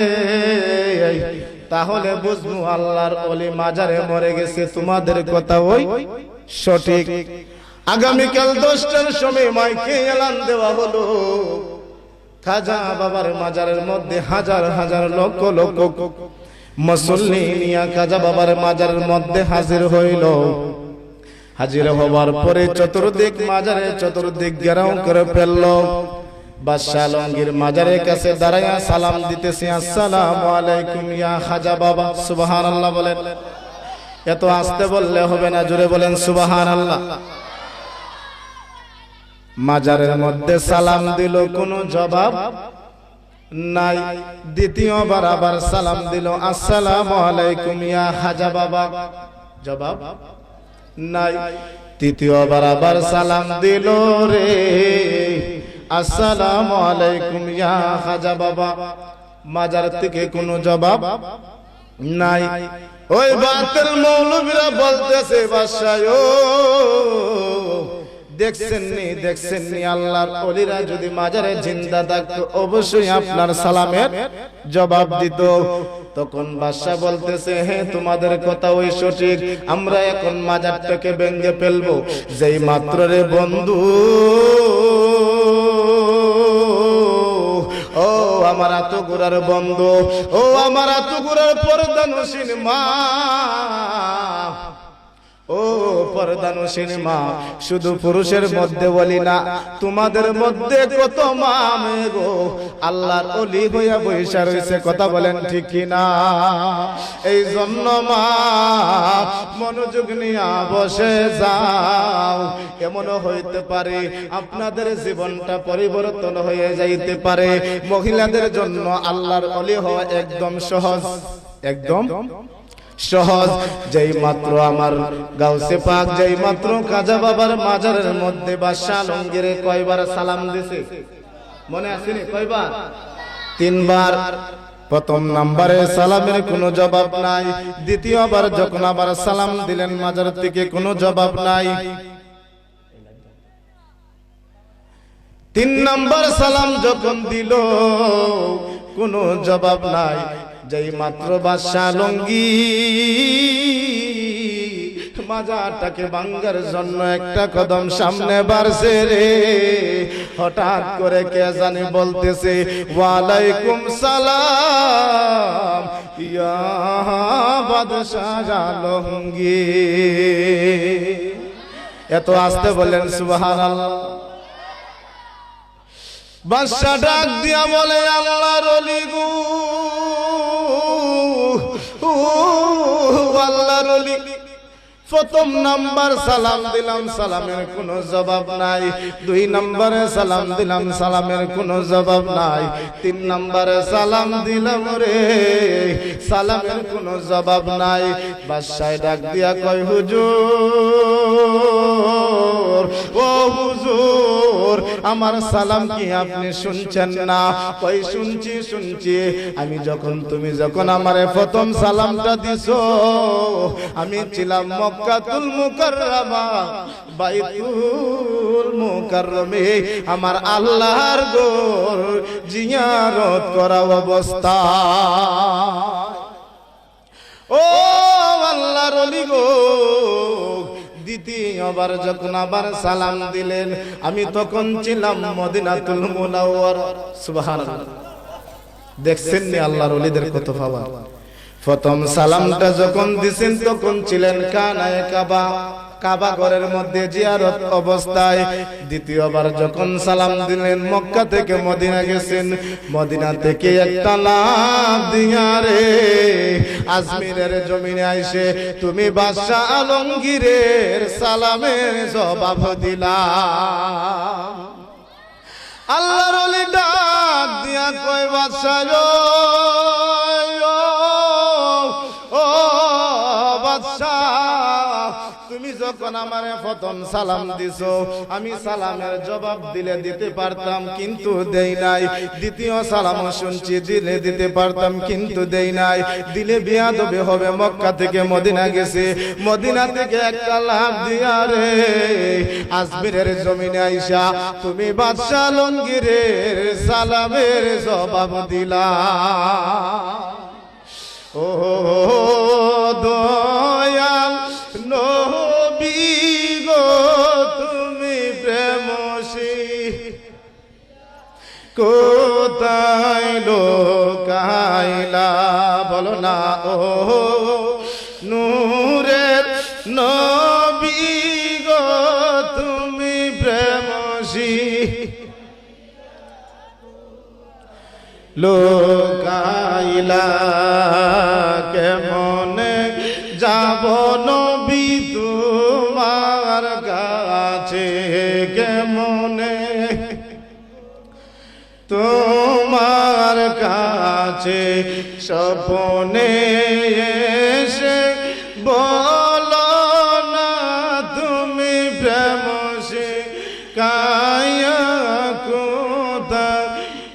তাহলে বুঝবো আল্লাহর ওলি মাজারে মরে গেছে। তোমাদের কথা ওই সঠিক। আগামীকাল 10টার সময় মাইকে এলান দেওয়া হলো। খাজা বাবার মাজারের মধ্যে হাজার হাজার লক্ষ লক্ষ মুসল্লি নিয়া খাজা বাবার মাজারের মধ্যে হাজির হইল। হাজির হওয়ার পরে চতুর্দিক মাজারে চতুর্দিক ঘেরাও করে ফেলল। বাদশাহ আলমগীর মাজারের কাছে দাঁড়াইয়া সালাম দিতেছে, আসসালামু আলাইকুম ইয়া খাজা বাবা। সুবহানাল্লাহ বলেন। এত আস্তে বললে হবে না, জোরে বলেন সুবহানাল্লাহ। মাজারের মধ্যে সালাম দিল, কোনো জবাব নাই। দ্বিতীয়বার আবার সালাম দিল, আসসালামু আলাইকুম ইয়া খাজা বাবা, জবাব নাই। তৃতীয়বার আবার সালাম দিল রে, আসসালামু আলাইকুম ইয়া খাজা বাবা, মাজার থেকে কোনো জবাব নাই। ওই বাতের মৌলবীরা বলতেছে বাদশা ও দেখছেন নি আল্লাহর ওলিরা যদি মাজারে জিন্দা থাকতো অবশ্যই আপনার সালামের জবাব দিত। তখন বাদশা বলতেছে হ্যাঁ তোমাদের কথা ওই সঠিক, আমরা এখন মাজারটাকে ভেঙে ফেলবো। যেই মাত্র রে বন্ধু ও আমার আতগুরার বন্ধু, ও আমার আতগুরার পর্দানসীন মা, ও পর্দানসীন মা, শুধু পুরুষের মধ্যে বলি না তোমাদের মধ্যে কত মা গো আল্লাহর ওলি হইয়া বইসা রইছে, কথা বলেন ঠিক কিনা? এই জন্য মা মনোযোগ নিয়ে বসে যাও, এমনও হইতে পারে আপনাদের জীবনটা পরিবর্তন হয়ে যাইতে পারে। মহিলাদের জন্য আল্লাহর ওলি হওয়া একদম সহজ, একদম সহজ। যেই মাত্র আমার গাউসে পাক যেই মাত্র খাজা বাবার মাজারের মধ্যে বাদশা আলমগীরে কয়বার সালাম দিছে মনে আছে নি? কয়বার? 3 বার। প্রথম নম্বরে সালামের কোনো জবাব নাই। দ্বিতীয়বার যখন আবার সালাম দিলেন মাজার থেকে কোনো জবাব নাই। 3 নম্বর সালাম যখন দিল কোনো জবাব নাই। যেই মাত্র বাদশা আলমগীর মাজারটাকে ভাঙার জন্য একটা কদম সামনে বাড়ছে রে, হঠাৎ করে কে জানি বলতেছে ওয়ালাইকুম সালাম ইয়া বাদশা আলমগীর। এত আস্তে বলেন সুবহানাল্লাহ। বাদশা ডাক দিয়া বলে আল্লাহর ওলি গো, আল্লাহর ওলি, প্রথম নাম্বার সালাম দিলাম সালামের কোনো জবাব নাই। 2 নম্বরে সালাম দিলাম সালামের কোনো জবাব নাই। 3 নম্বরে সালাম দিলাম রে, সালামের কোনো জবাব নাই। বাদশাহ ডাক দিয়া কয় হুজুর, ও হুজুর আমার সালাম কি আপনি শুনছেন না? কই শুনছি শুনছি। তুমি যখন আমারে প্রথম সালামটা দিছো আমি ছিলাম মক্কাতুল মুকাররমা, বাইতুল মুকাররমে আমার আল্লাহর ঘর জিয়ারত করা অবস্থা। ও আল্লাহর ওলি গো, দ্বিতীয়বার যখন আবার সালাম দিলেন আমি তখন ছিলাম মদিনাতুল মুনাওয়ারা। সুবহানাল্লাহ। দেখছেন নি আল্লাহর ওলিদের কত পাওয়ার। প্রথম সালামটা যখন দিছেন তখন ছিলেন কানায়ে কাবা, কাবা ঘরের মধ্যে জিয়ারত অবস্থায়। দ্বিতীয়বার যখন সালাম দিলেন মক্কা থেকে মদিনা গেছেন, মদিনা থেকে একটা লাফ দিয়া রে আজমিরের জমিনে আইসে তুমি বাদশা আলমগীরের সালামের জবাব দিলা। আল্লাহর ওলি ডাক দিয়া কয় বাদশা ও বাদশা, তুমি যখন আমারে প্রথম সালাম দিছো আমি সালামের জবাব দিতে পারতাম কিন্তু দেই নাই। দ্বিতীয় সালামও শুনছি দিতে পারতাম কিন্তু দেই নাই। দিলে বিয়াদবি হবে, মক্কা থেকে মদিনা গেছে, মদিনা থেকে একটা লাফ দিয়া রে আজমিরের জমিনে আইসা তুমি বাদশা আলমগীরের সালামের জবাব দিলা। ও দয়াল নবী গো তুমি প্রেমসী কোথায় লোকাইলা, বলো না ও নূরের নবী গো তুমি প্রেমসী লোকাইলা, কেমনে যাব নবী তোমার কাছে, কেমন মনে তোমার কাছে স্বপ্নে এসে বলো না তুমি প্রেম শিখায়া কোথায়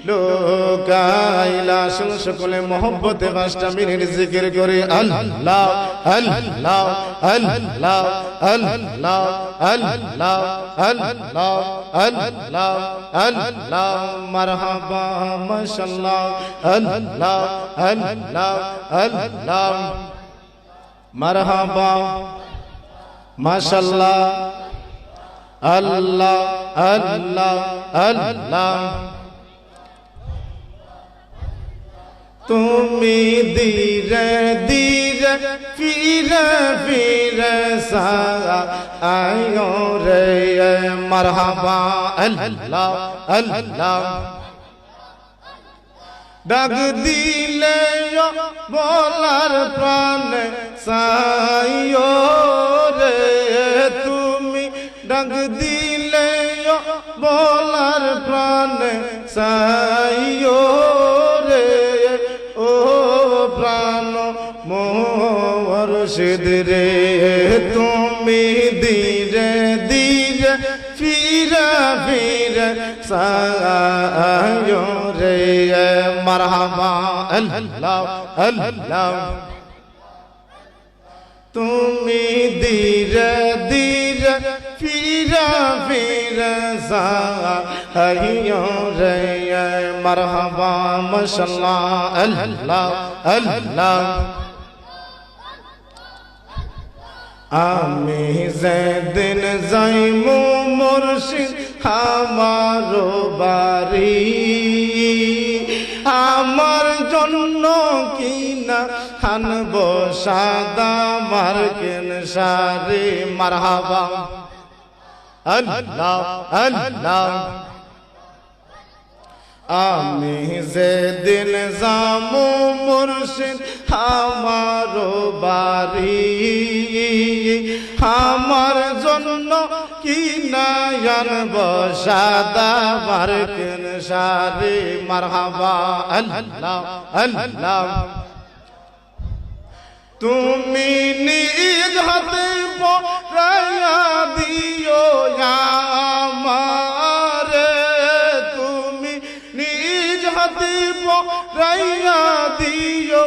লোকাইলা। সকলে মোহব্বতে 5টা মিনিট জিকির করে আল্লাহ আল্লাহ আল্লাহ আল্লাহ আল্লাহ আল্লাহ আল্লাহ আল্লাহ মারহাবা মাশাআল্লাহ আল্লাহ আল্লাহ আল্লাহ মারহাবা মাশাআল্লাহ আল্লাহ আল্লাহ আল্লাহ। তুমি ধীরে ধীরে ফিরে ফিরে আয়ো রে মারহাবা আল্লাহ আল্লাহ। ডাক দিলে বলার প্রাণে সাইও রে তুমি ডাক দিলে বলার প্রাণে সাইও রে ও প্রাণ মুর্শিদ রে তুমি ধীরে ধীরে ফিরে ফিরে সায়ো রে মারহাবা আল্লাহ আল্লাহ। তুমি ধীরে ধীরে ফিরে ফিরে সায়ো রে মারহাবা মাশাআল্লাহ আল্লাহ আল্লাহ। আমি যেদিন যাইমু মুর্শিদ আমারো বাড়ি আমার জন্য কিনা খানব সাদা মার্কেন সারি মারহাবা আল্লাহ আল্লাহ। আমি যেদিন যামু মুর্শিদ আমারো বাড়ি আমার জন্য কিনা আনব সাদা মার্কেন সারি মারহাবা আল্লাহ আল্লাহ। তুমি নিজ হাতে পরায়া দিও আমারে তুমি নিজ হাতে পরায়া দিও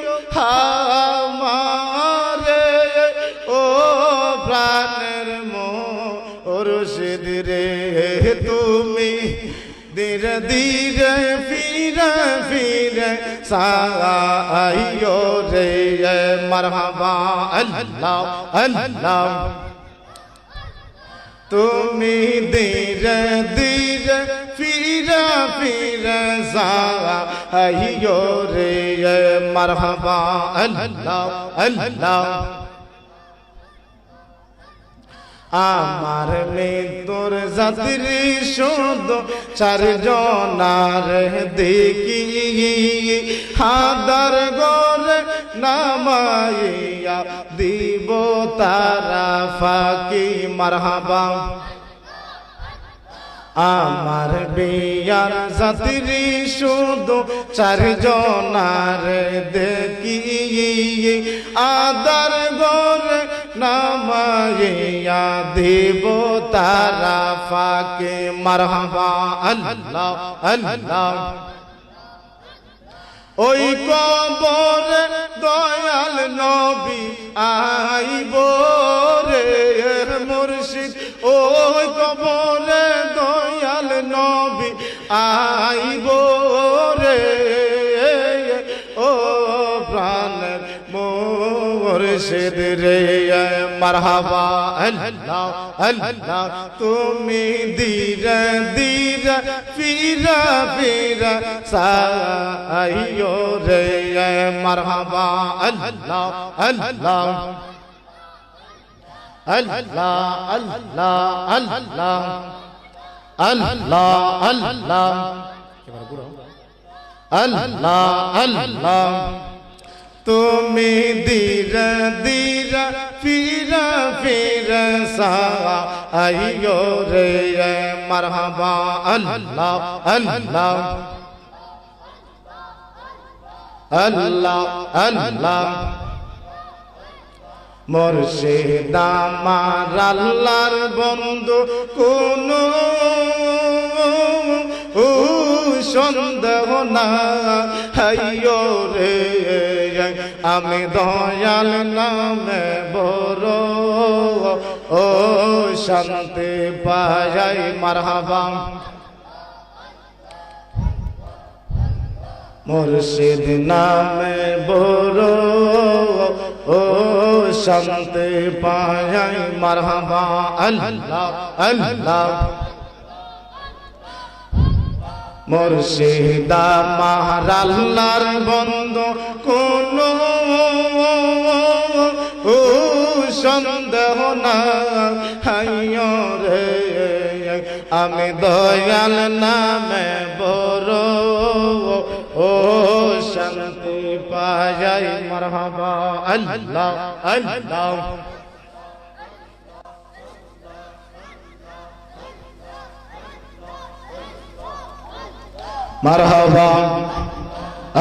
আমারে ও প্রাণের মুর্শিদ রে তুমি ধীরে ধীরে ফিরে ফিরে সায়ো রে মারহাবা আল্লাহ আল্লাহ। তুমি ধীরে ধীরে ফিরে ফিরে সায়ো রে মারহাবা আল্লাহ আল্লাহ। আমার মৃত্যুর যাত্রী শুধু 4 জনার দেখি হাদার গরে নামাইয়া দিব তারা ফাঁকি মারহাবা। আমার বিয়ার যাত্রী শুধু 4 জনার দেখি আদার গরে নামাইয়া দিব তারা ফাঁকে মারহাবা আল্লাহ আল্লাহ। ওই কবরে দয়াল নবী আইব রে মুর্শিদ ওই কবরে দয়াল নবী আইব রে ও প্রাণের মুর্শিদ রে মারহাবা আল্লাহ আল্লাহ। তুমি ধীরে ধীরে ফিরে ফিরে সায়ো রে মারহাবা আল্লাহ আল্লাহ আল্লাহ আল্লাহ আল্লাহ আল্লাহ আল্লাহ আল্লাহ আল্লাহ। তুমি ধীরে ধীরে ফিরে ফিরে সাইয়ো রে মারহাবা আল্লাহ আল্লাহ আল্লাহ আল্লাহ মুর্শিদ আমার আল্লাহর বন্ধু কোনো সন্দেহ না হাইয়ো রে আমি দয়াল নামে বড় ও শান্তি পাই মারহাবা মুর্শিদ নামে বড় ও শান্তি পাই মারহাবা আল্লাহ আল্লাহ মুর্শিদ আমার আল্লাহর বন্ধু কোনো সন্দেহ না হাইয়ো রে আমি দয়াল নামে বড় ও শান্তি পাই মারহাবা আল্লাহ আল্লাহ মারহাবা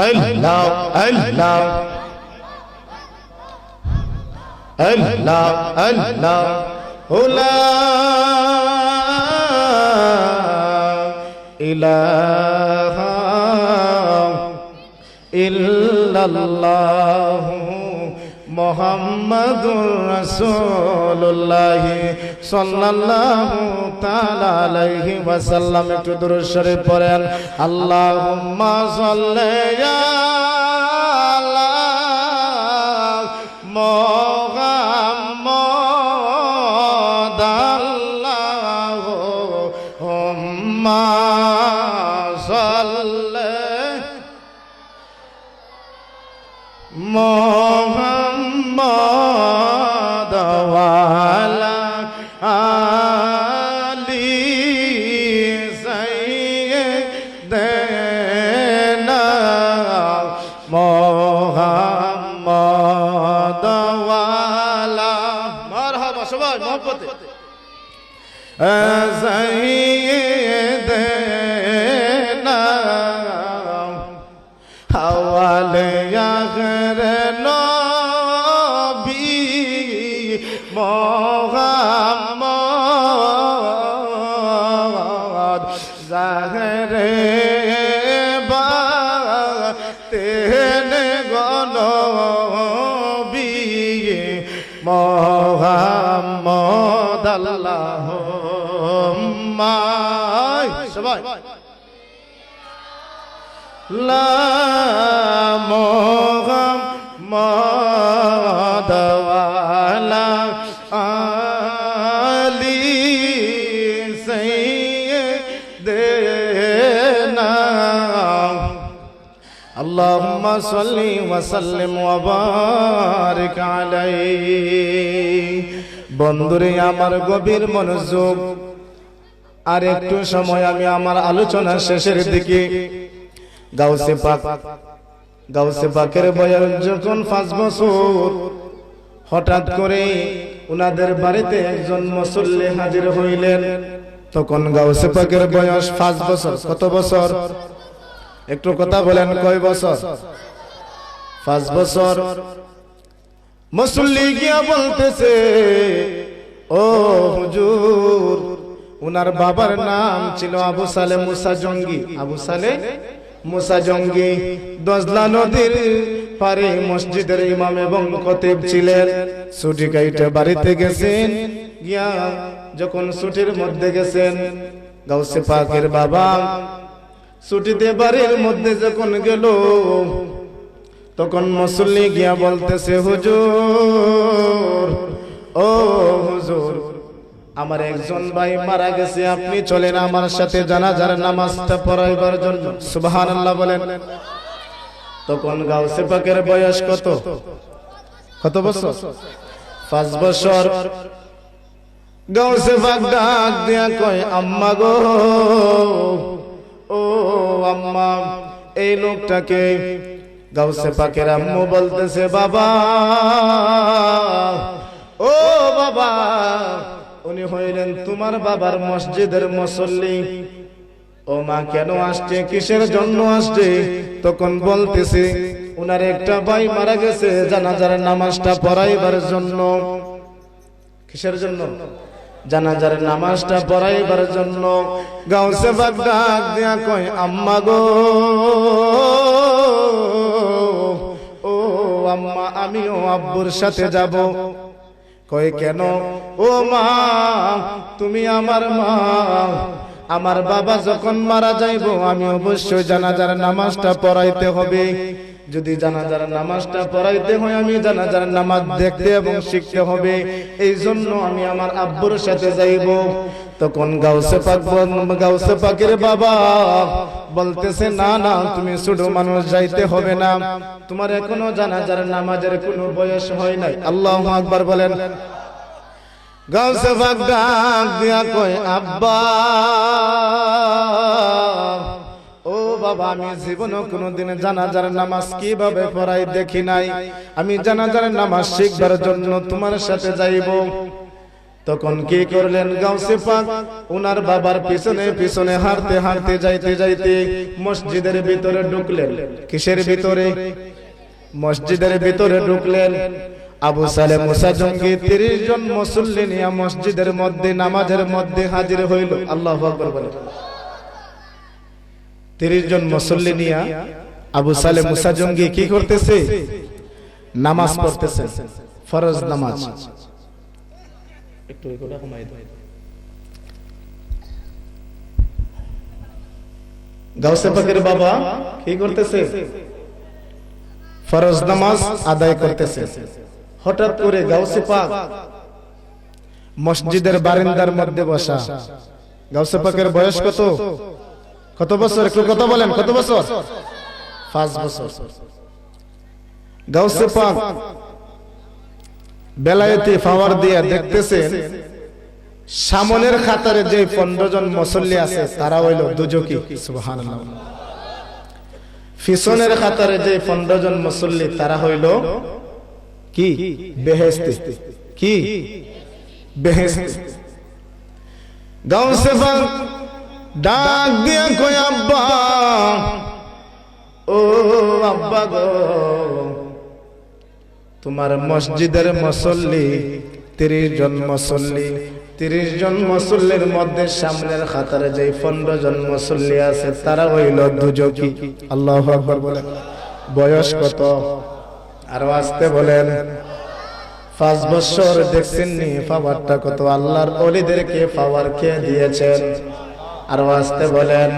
আল্লাহ আল্লাহ আল্লাহ আল্লাহ লা ইলাহা ইল্লাল্লাহ মুহাম্মাদুর রাসূলুল্লাহ সাল্লাল্লাহু তাআলা আলাইহি ওয়াসাল্লাম একটু দুরূদ শরীফ পড়েন আল্লাহুম্মা সাল্লি আলা মুহাম্মাদ আল্লাহুম্মা সাল্লি মুহাম্মাদ ওয়া আলা আলি সাইয়্যিদিনা মুহাম্মাদ ওয়া আলা মারহাবা সবাই মোহব্বতে সাইয়্যিদিনা হাওয়ালে আখির নবী মুহাম্মদ জাহরে বাতেন গনবী মুহাম্মদ আল্লাহুম্মা সবাই লা মুহাম্মাদ ওয়া আলা আলি সাইয়্যিদিনা আল্লাহুম্মা সাল্লি ওয়া সাল্লিম ওয়া বারিক আলাইহি বন্ধুরে আমার গভীর মনোযোগ আর একটু সময় আমি আমার আলোচনা শেষের দিকে গাউসে পাকের বয়স যখন 5 বছর হঠাৎ করে উনাদের বাড়িতে একজন মুসল্লি হাজির হইলেন তখন গাউসে পাকের বয়স 5 বছর কত বছর একটু কথা বলেন কয় বছর 5 বছর মুসল্লি গিয়া বলতেছে ও হুজুর উনার বাবার নাম ছিল আবু সালে মুসা জঙ্গি আবু সালে মুসা জঙ্গি দজলা নদীর পারে মসজিদের ইমাম এবং খতিব ছিলেন ছুটি কাইটে বাড়িতে গেছেন গিয়া যখন ছুটির মধ্যে গেছেন গাউসে পাকের বাবা ছুটিতে বাড়ির মধ্যে যখন গেল তখন মুসল্লি গিয়া বলতেছে হুজুর ও হুজুর আমার একজন ভাই মারা গেছে আপনি চলেন আমার সাথে জানাজার নামাজটা পড়াইবার জন্য সুবহানাল্লাহ বলেন তখন গাউসে পাকের বয়স কত বছর 5 বছর গাউসে পাক ডাক দিয়া কয় আম্মা গো ও আম্মা এই লোকটাকে গাউসে পাকের আম্মু বলতেছে, বাবা ও বাবা, উনি হইলেন তোমার বাবার মসজিদের মুসল্লি। ও মা, কেন আসছে, কিসের জন্য আসছে? তখন বলতেছে উনার একটা ভাই মারা গেছে, জানাজার নামাজটা পড়াইবার জন্য। কিসের জন্য? জানাজার নামাজটা পড়াইবার জন্য। গাউসে পাক ডাক দিয়া কয়, আম্মা গো, ও আম্মা, আমিও আব্বুর সাথে যাব। কয় কেন? ও মা, তুমি আমার মা, আমার বাবা যখন মারা যাইব আমি অবশ্যই জানাজার নামাজটা পড়াইতে হবে। যদি জানাজার নামাজটা পড়াইতে হয় আমি জানাজার নামাজ দেখতে এবং শিখতে হবে, এই জন্য আমি আমার আব্বুর সাথে যাইব। তখন গাউসে পাকের বাবা বলতেছে, না না, তুমি ছোট মানুষ, যাইতে হবে না, তোমার এখনো জানাজার নামাজের কোনো বয়স হয় নাই। আল্লাহু আকবার বলেন। গাউসে পাক ডাক দিয়া কয়, আব্বা ও বাবা, আমি জীবনে কোনোদিন জানাজার নামাজ কিভাবে পড়াই দেখি নাই, আমি জানাজার নামাজ শিখবার জন্য তোমার সাথে যাইব। তখন কি করলেন গাউসে পাক? উনার বাবার পিছনে পিছনে হাঁটতে হাঁটতে যাইতে যাইতে মসজিদের ভিতরে ঢুকলেন। কিসের ভিতরে? মসজিদের ভিতরে ঢুকলেন। আবু সালেহ মুসা জঙ্গি 30 জন মুসল্লি নিয়ে মসজিদের মধ্যে নামাজের মধ্যে হাজির হইল। আল্লাহু আকবার বলেন। 30 জন মুসল্লি নিয়ে আবু সালেহ মুসা জঙ্গি কি করতেছে? নামাজ পড়তেছে, ফরজ নামাজ। একটু এটা কমাই দাও। গাউসে পাকের বাবা কি করতেছে? ফরজ নামাজ আদায় করতেছে। হঠাৎ করে গাউসে পাক মসজিদের বারান্দার মধ্যে বসা। গাউসে পাকের বয়স কত? কত বছর? একটু কথা বলেন, কত বছর? 5 বছর। গাউসে পাক বেলায়েতি পাওয়ার দিয়ে দেখতেছেন সামনের কাতারে যে 15 জন মুসল্লি আছে তারা হইল দুজকি। সুবহানাল্লাহ। পিছনের কাতারে যে 15 জন মুসল্লি তারা হইল কি? বেহেশতি। কি? বেহেশতি। গাউসে পাক ডাক দিয়া কয়, আব্বা ও আব্বা গো, তোমার মসজিদের মুসল্লি 30 জন মুসল্লি, 30 জন মুসল্লির মধ্যে সামনের কাতারে যে 15 জন মুসল্লি আছে তারা হইল দুজকি। আল্লাহু আকবার বলেন। বয়স কত? আর আসতে বলেন। 5 বছর। দেখছেন নি পাওয়ারটা কত? আল্লাহর ওলিদেরকে পাওয়ার কে দিয়েছেন? আর আসতে বলেন।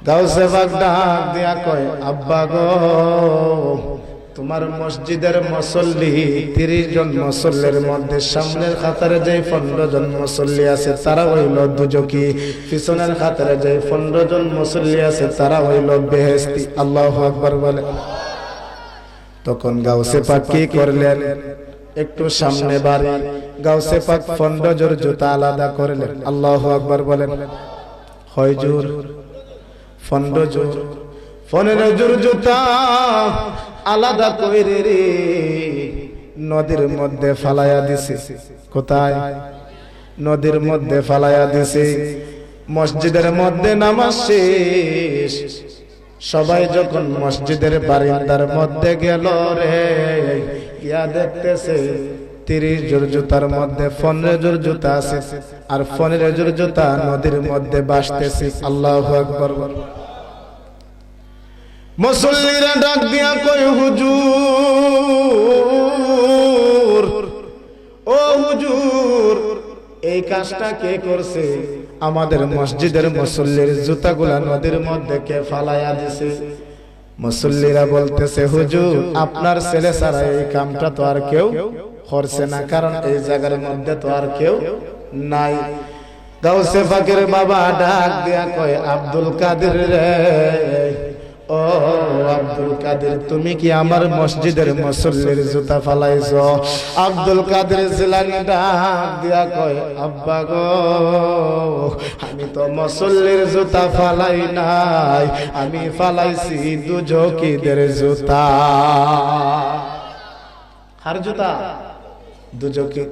গাউসে পাক ডাক দিয়া কয়, আব্বা গো, তোমার মসজিদের মুসল্লি 30 জন মুসল্লির মধ্যে সামনের কাতারে যে 15 জন মুসল্লি আছে তারা হইল দুজকি, পিছনের কাতারে যে 15 জন মুসল্লি আছে তারা হইল বেহেশতি। আল্লাহু আকবার বলে। তখন গাউসে পাক কি করলেন? একটু সামনে বাড়ি গাউসে পাক 15 জোড় জুতা আলাদা করলেন। আল্লাহু আকবার বলেন। হয় জোড়? 15 জোড়। 15 জোড় জুতা আলাদা কইরে রে নদীর মধ্যে ফালাইয়া দিছে। কোথায়? নদীর মধ্যে ফালাইয়া দিছে। মসজিদের মধ্যে নামাজ শেষ। সবাই যখন মসজিদের বারান্দার মধ্যে গেল রে, ইয়া দেখতেছে 30 জোড় জুতার মধ্যে 15 জোড় জুতা আছে, আর 15 জোড় জুতা নদীর মধ্যে ভাসতেছে। আল্লাহু আকবার। মুসল্লিরা ডাক দিয়া কয়, হুজুর, ও হুজুর, এই কাজটা কে করছে? আমাদের মসজিদের মুসল্লির জুতাগুলা নদীর মধ্যে কে ফালাইয়া দিছে? মুসল্লিরা বলতেছে, হুজুর, আপনার ছেলে ছাড়া এই কামটা তো আর কেউ করছে না, কারণ এই জায়গার মধ্যে তো আর কেউ নাই। গাউসে পাকের বাবা ডাক দিয়া কয়, আব্দুল কাদের রে, ও আব্দুল কাদের, তুমি কি আমার মসজিদের মুসল্লির জুতা ফালাইছো? আব্দুল কাদের জিলানী ডাক দিয়া কয়, আব্বা গো, আমি তো মুসল্লির জুতা ফালাই নাই, আমি ফালাইছি দুজকিদের জুতা। আর জুতা দুজকি।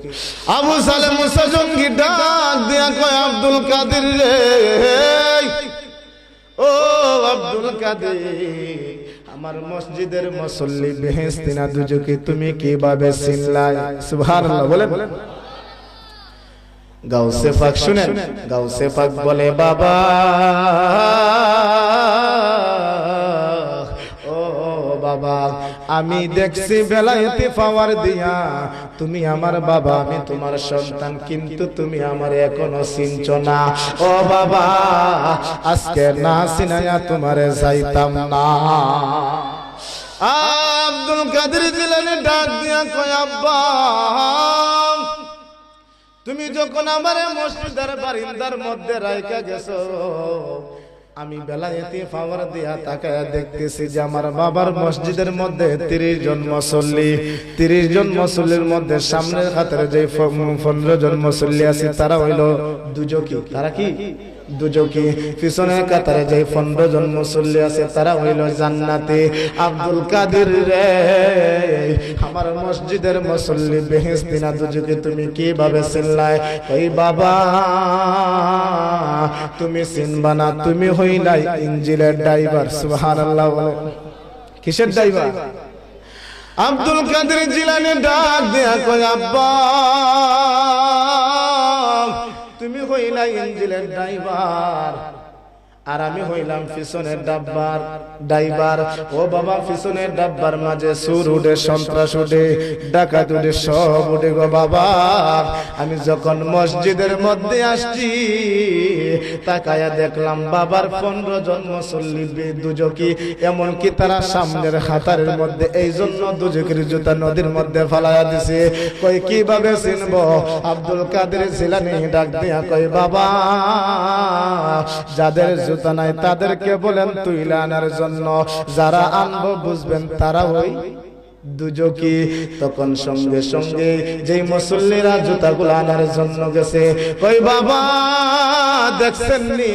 আবু সালেম মুসা জঙ্গি ডাক দিয়া কয়, আব্দুল কাদের রে, ও আব্দুল কাদের, আমার মসজিদের মুসল্লি বেহেশতি না দুজকি, তুমি কিভাবে চিনলাই? সুবহানাল্লাহ বলেন। গাউসে পাক শুনেন, গাউসে পাক বলে, বাবা বাবা, আমি দেখছি বেলায়েতে পাওয়ার দিয়া তুমি আমার বাবা, আমি তোমার সন্তান, কিন্তু তুমি আমার এখনো চিনছো না। ও বাবা, আজকে না চিনায়া তোমারে যাইতাম না। আব্দুল কাদের জিলানী ডাক দিয়া কয়, আব্বা, তুমি যখন আমার মসজিদের বারিন্দার মধ্যে রাইখা গেছো, আমি বেলায়েতে পাওয়ার দিয়া তাকায়া দেখতেছি যে আমার বাবার মসজিদের মধ্যে 30 জন মুসল্লি, 30 জন মুসল্লির মধ্যে সামনের হাতের যে 15 জন মুসল্লি আছে তারা হইল দুজকি। তারা কি? দুজকি। পিছনের কাতারে যে 15 জন মুসল্লি আছে তারা হইল জান্নাতে। আব্দুল কাদের রে, আমার মসজিদের মুসল্লি বেহেশতি না দুজকি, তুমি কিভাবে চিনলাই? ওই বাবা, তুমি চিনবা না, তুমি হইলাই ইঞ্জিনের ড্রাইভার। সুবহানাল্লাহ বলে। কিসের ড্রাইভার? আব্দুল কাদের জিলানী ডাক দিয়া কয়, আব্বা, তুমি হইলাই ইঞ্জিনের ড্রাইভার, আর আমি হইলাম পিছনের ড্রাইভার। ও বাবা, পিছনের ডাব্বার মাঝে সুর উঠে, সন্ত্রাস উঠে, ডাকাত উঠে, সব উঠে গো বাবা। আমি যখন মসজিদের মধ্যে আসছি, তাকায়া দেখলাম বাবার 15 জন মুসল্লি দুজকি, এমনকি তারা সামনের হাতারের মধ্যে, এই জন্য দুজকির জুতা নদীর মধ্যে ফালাইয়া দিছে। কই কিভাবে চিনবো? আব্দুল কাদের জিলানী ডাক দিয়া কই, বাবা, যাদের জুতা নাই তাদেরকে বলেন তুইলা আনার জন্য, যারা আনবো বুঝবেন তারা ওই দুজকি। তখন সঙ্গে সঙ্গে যেই মুসল্লিরা জুতাগুলো আনার জন্য গেছে, কই বাবা, দেখছেন নি,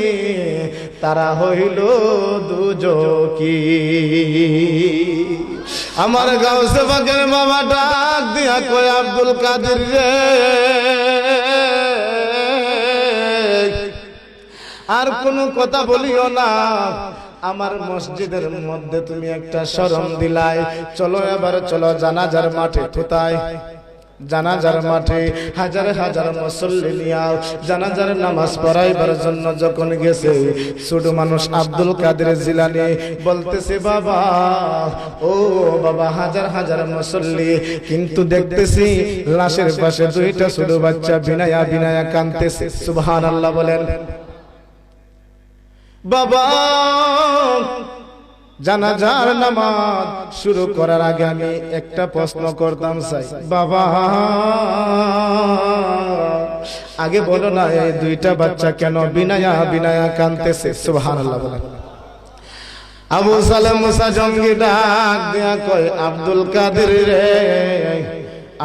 তারা হইল দুজকি। আমার গাউসে পাকের বাবা ডাক দিয়া কয়, আব্দুল কাদের রে, আর কোনো কথা বলিও না, আমার মসজিদের মধ্যে তুমি একটা শরম দিলাই। চলো এবার চলো জানাজার মাঠে। কোথায়? জানাজার মাঠে। হাজার হাজার মুসল্লি নিয়া জানাজার নামাজ পড়াইবার জন্য যখন গেছে, ছোট মানুষ আব্দুল কাদের জিলানী বলতেছে, বাবা, ও বাবা, হাজার হাজার মুসল্লি, কিন্তু দেখতেছি লাশের পাশে 2টা ছোট বাচ্চা বিনায়া বিনায়া কাঁদতেছে। সুবহানাল্লাহ বলেন। বাবা, জানাজার নামাজ শুরু করার আগে আমি একটা প্রশ্ন করতাম চাই, বাবা, আগে বলো না এই 2টা বাচ্চা কেন বিনায়া বিনায়া কাঁদতেছে? সুবহানাল্লাহ বলেন। আবু সালেম মুসা জঙ্গি ডাক দিয়া কয়, আব্দুল কাদের রে,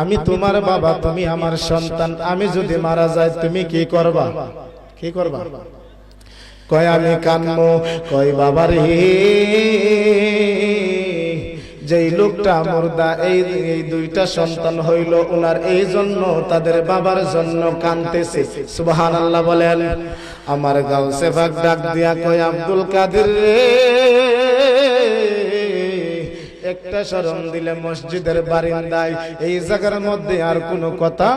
আমি তোমার বাবা, তুমি আমার সন্তান, আমি যদি মারা যাই তুমি কি করবা? কি করবা? কয় আমি কানবো। কয় বাবা রে, যেই লোকটা মুর্দা, এই 2টা সন্তান হইল ওনার, এই জন্য তাদের বাবার জন্য কাঁদতেছে। সুবহানাল্লাহ বলেন। আমার গাউসে পাক ডাক দিয়া কয়, আব্দুল কাদের রে, একটা শরম দিলে মসজিদের বারিন্দায়, এই জায়গার মধ্যে আর কোনো কথা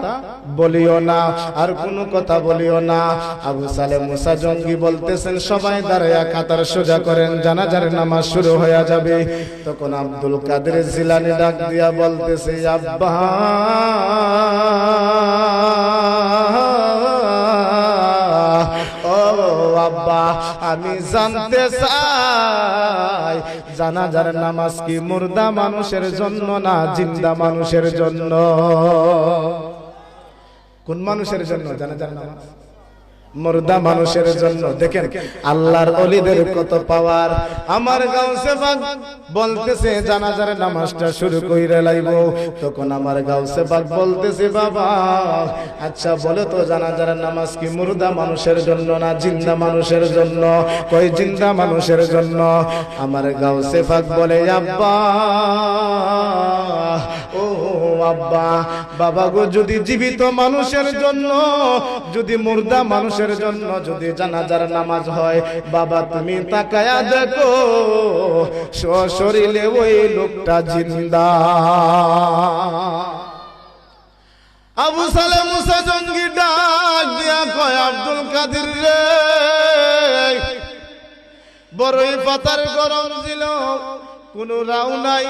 বলিও না, আর কোনো কথা বলিও না। আবু সালেম মুসা জঙ্গি বলতেছেন, সবাই দাঁড়ায়া কাতার সোজা করেন, জানাজার নামাজ শুরু হয়ে যাবে। তখন আব্দুল কাদের জিলানী ডাক দিয়া বলতেছে, আব্বা, ও আব্বা, আমি জানতে চাই জানাজার নামাজ কি মুর্দা মানুষের জন্য না জিন্দা মানুষের জন্য? কোন মানুষের জন্য জানাজার নামাজ? মুর্দা মানুষের জন্য। দেখেন আল্লাহর ওলিদের কত পাওয়ার। আমার গাউসে পাক বলতেছে জানাজার নামাজটা শুরু কইরা লাইব, তখন আমার গাউসে পাক বলতেছে বাবা আচ্ছা বলে তো জানাজার নামাজ কি মুর্দা মানুষের জন্য না জিন্দা মানুষের জন্য? কই জিন্দা মানুষের জন্য। আমার গাউসে পাক বলে আব্বা ও আব্বা, বাবা গো যদি জীবিত মানুষের জন্য, যদি মুর্দা মানুষের জন্য যদি জানাজার নামাজ হয়, বাবা তুমি তাকায়া দেখো সশরীরে ওই লোকটা জিন্দা। আবু সালেহ মুসা জঙ্গি ডাক দিয়া কয় আব্দুল কাদের রে, বড়ই পাতার গরম ছিল, কোন রাও নাই,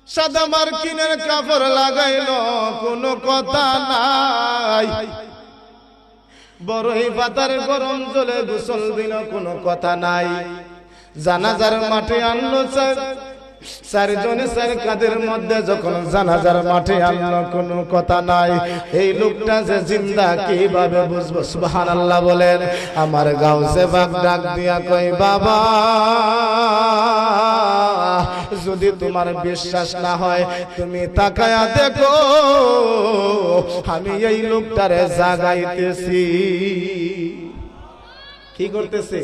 সাদা মার্কিনের কাপড় লাগাইলো, কোনো কথা নাই। বড়ই পাতার গরম জলে গোসল দিল, কোনো কথা নাই। জানাজার মাঠে আনলো চারজনে চার কাদের মধ্যে যখন জানাজার মাঠে আনলো, কোনো কথা নাই। এই লোকটা যে জিন্দা কিভাবে বুঝবো? সুবহানাল্লাহ বলেন। আমার গাউসে পাক ডাক দিয়া কয় বাবা যদি তোমার বিশ্বাস না হয় তুমি তাকায়া দেখো, আমি এই লোকটারে জাগাইতেছি। কি করতেছে?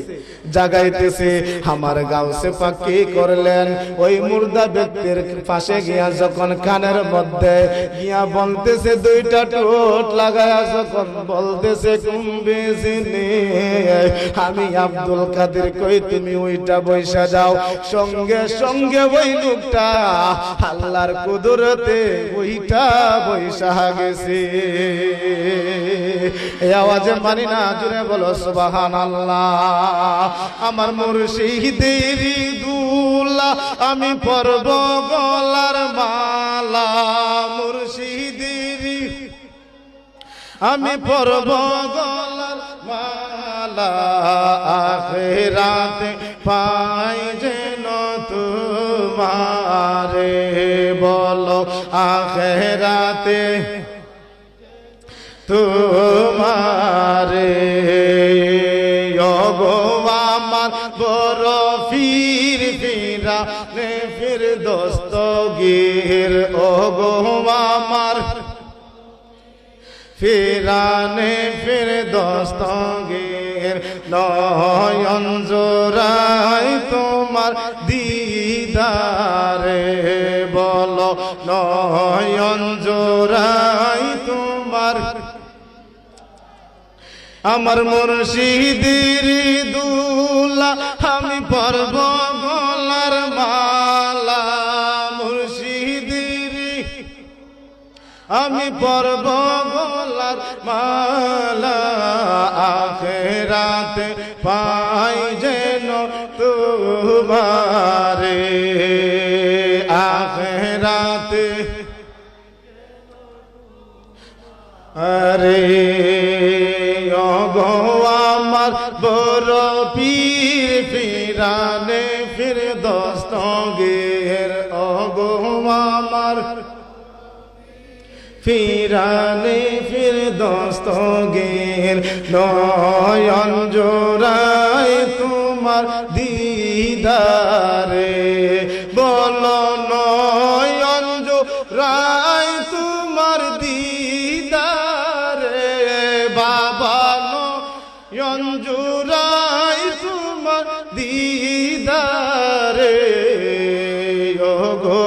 জাগাইতেছে। আমার গাউসে পাক কি করলেন? ওই মুর্দা ব্যক্তির পাশে গিয়া যখন কানের মধ্যে গিয়া বলতেছে, দুইটা ঠোঁট লাগায়া যখন বলতেছে কুম্বিজিনি আমি আব্দুল কাদের কই তুমি ওইটা বৈশা যাও। সঙ্গে সঙ্গে ওই লোকটা আল্লাহর কুদরতে ওইটা বৈশা গেছে। এই আওয়াজে মানি না, জুড়ে বলো সুবহানাল্লাহ। আমার মুর্শিদের দুলা আমি পরব গলার মালা, মুর্শিদের আমি পরব গলার মালা, আখিরাতে পাই যেন তোমারে, বলো আখিরাতে তোমারে। আমার বড় ফির ফিরা নে ফির দস্তগীর, ও গো আমার ফিরানে ফির দস্তগীর, নয়ন জোড়াই তোমার দিদারে, বলো নয়ন জোড়াই তোমার। আমার মুর্শিদের দুলা আমি পরব গলার মালা, মুর্শিদের আমি পরব গলার মালা, আখিরাতে পাই যেন তোমারে, আখিরাতে। আরে আমার বড় পীর ফিরানে ফির দস্তগীর, ও গো আমার ফিরানে ফির দস্তগীর, নয়ন জোড়াই তোমার দিদারে, বলো নয়ন জোড়াই তোমার দিদারে, বাবা নয়ন জোড়াই তোমার দিদারে, ও গো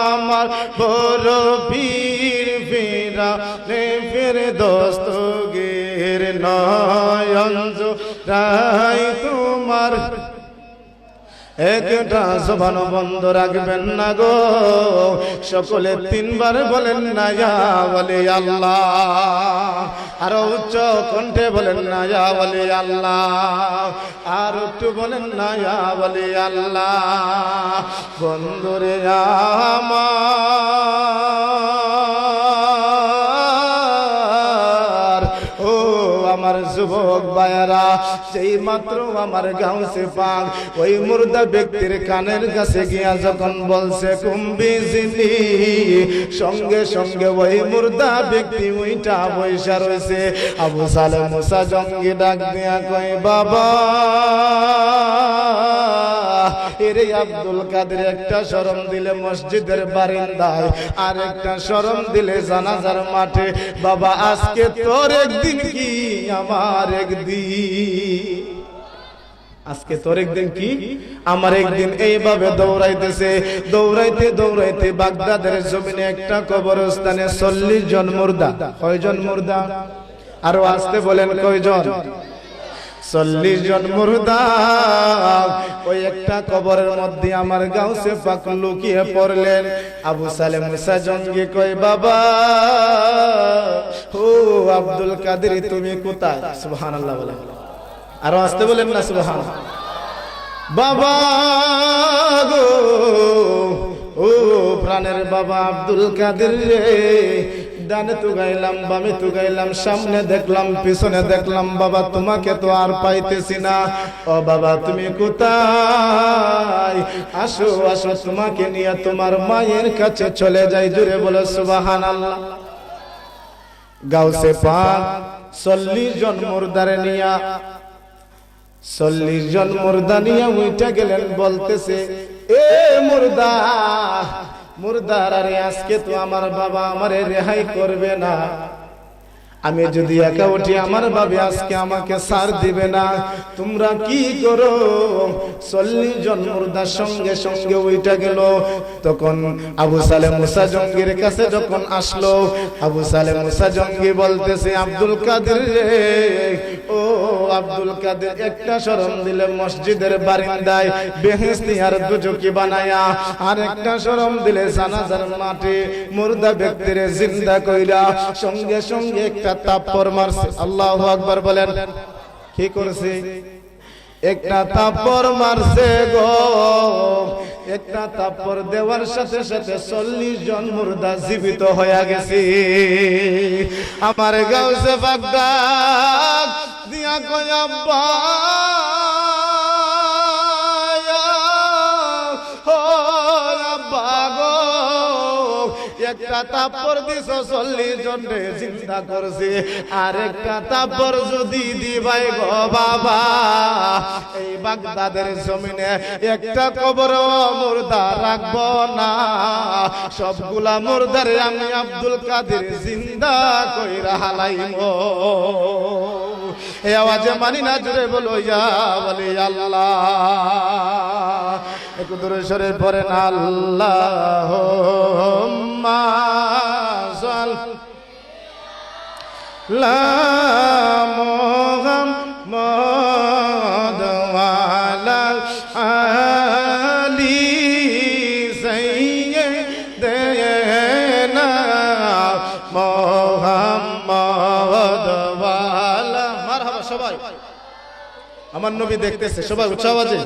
আমার বড় পীর ফিরানে ফির দস্তগীর, নয়ন জোড়াই তোমার। একটা জবান বন্ধ রাখবেন না গো, সকলে তিনবার বলেন না ইয়া ওয়ালি আল্লাহ, আর উচ্চ কণ্ঠে বলেন না ইয়া ওয়ালি আল্লাহ, আর একটু বলেন না ইয়া ওয়ালি আল্লাহ। বন্ধুরে আমার, ও আমার যুবক ভাইয়েরা, সেই মাত্র আমার গাউসে পাক ওই মুর্দা ব্যক্তির কানের কাছে গিয়া যখন বলছে কুম্বি জিনি, সঙ্গে সঙ্গে ওই মুর্দা ব্যক্তি ওইটা বৈশা রয়েছে। আবু সালেহ মুসা জঙ্গি ডাক দিয়া কয় বাবা এরে আব্দুল কাদের, একটা শরম দিলে মসজিদের বারান্দায়, আর একটা শরম দিলে জানাজার মাঠে। বাবা আজকে তোর একদিন কি আমার একদিন, আজকে তোর একদিন কি আমার একদিন। এইভাবে দৌড়াইতেছে, দৌড়াইতে দৌড়াইতে বাগদাদের জমিনে একটা কবরস্থানে 40 জন মুর্দা। কয়জন মুর্দা? আরো আসতে বলেন কয়জন? 40 জন মুর্দা ওই একটা কবরের মধ্যে আমার গাউসে পাক লুকিয়ে পড়লেন। আবু সালেহ মুসা জঙ্গি কয় বাবা ও আব্দুল কাদের তুমি কোথায়? সুবহানাল্লাহ বলেন, আরো আসতে বলেন না সুবহানাল্লাহ। বাবা গো ও প্রাণের বাবা আব্দুল কাদের রে, ডানে তো গাইলাম, বামে তো গাইলাম, সামনে দেখলাম, পিছনে দেখলাম, বাবা তোমাকে তো আর পাইতেছি না। ও বাবা তুমি কোথায়? আসো আসো তোমাকে নিয়ে তোমার মায়ের কাছে চলে যাই। জুড়ে বলো সুবহানাল্লাহ। গাউসে পাক 40 জন মুর্দারে নিয়া, 40 জন মুর্দা নিয়া উইটা গেলেন। বলতেছে এ মুর্দা মুর্দার, আরে আজকে তো আমার বাবা আমারে রেহাই করবে না। আমি যদি একা উঠি আমার বাবা আজকে আমাকে ছাড় দিবে না। তোমরা কি করো? 40 জন মুর্দার সঙ্গে সঙ্গে ওইটা গেল। তখন আবু সালেহ মুসা জঙ্গির কাছে যখন আসলো, আবু সালেহ মুসা জঙ্গি বলতেছে আব্দুল কাদের রে, ও আব্দুল কাদের, একটা শরম দিলে মসজিদের বারান্দায় বেহেশতি আর দুজকি বানায়া, আর একটা শরম দিলে জানাজার মাঠে মুর্দা ব্যক্তিরে জিন্দা কইরা। সঙ্গে সঙ্গে একটা তাপ্পর মারছে। আল্লাহু আকবার বলেন। কি করছে? একটা তাপ্পর মারছে গো। একটা তাপ্পর দেওয়ার সাথে সাথে 40 জন মুর্দা জীবিত হয়ে গেছে। আমার গাউসে পাক ডাক দিয়া কয় আব্বা একটা তাপ্পর দিছ 40 জনরে জিন্দা করছে, আর একটা তাপ্পর যদি দিবাই গো বাবা এই বাগদাদের জমিনে একটা কবর মুর্দা রাখবো না। সবগুলা মুর্দারে আমি আব্দুল কাদের জিন্দা কইরা হালাইমো। এই আওয়াজে মানি না, জুড়ে বলো ইয়া বলি আল্লাহ। একটু দূরে সরে পড়েন আল্লাহুম্মা সাল্লা মুহাম্মাদ ওয়া আলা আলি সাইয়্যিদিনা মুহাম্মাদ ওয়া আলা। মারহাবা সবাই, আমার নবী দেখতেছে, সবাই উচ্চ আওয়াজে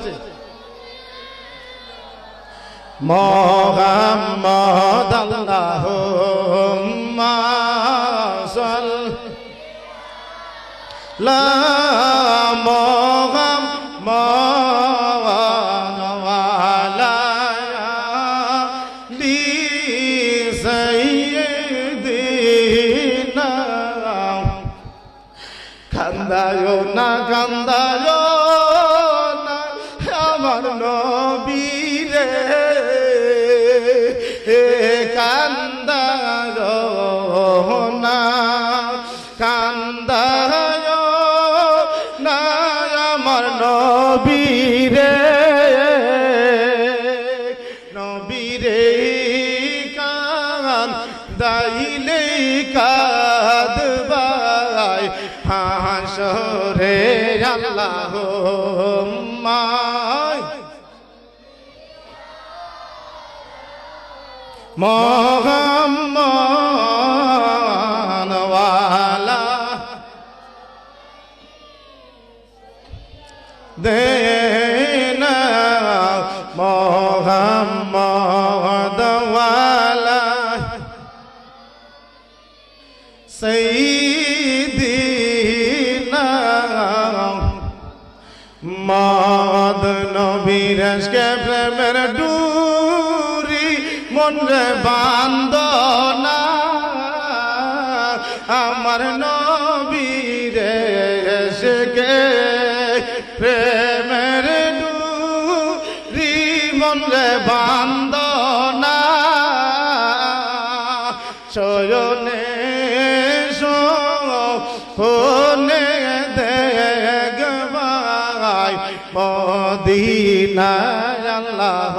মুহাম্মাদ আল্লাহুম্মা সাল্লা মুহাম্মাদ ওয়া আলা আলি সাইয়্যিদিনা। কান্দায়ো না কান্দায়ো না আমার নবী রে, কান্দায়ো না কান্দায়ো না আমার নবী রে, নবী রে কান্দাইলে কাঁদবাই হাসরে আল্লাহুম্মা। মুহাম্মাদ ওয়া আলা দেনা মুহাম্মাদ ওয়া আলা সাইয়্যিদিনা মোহাম্মদ নবীর কে প্রেমের ডুরি মন রে বান্দনা আমার নবীর কে প্রেমের ডুরি মন রে বান্দনা শয়নে সোনে দেখবাই মদিনায় আল্লাহ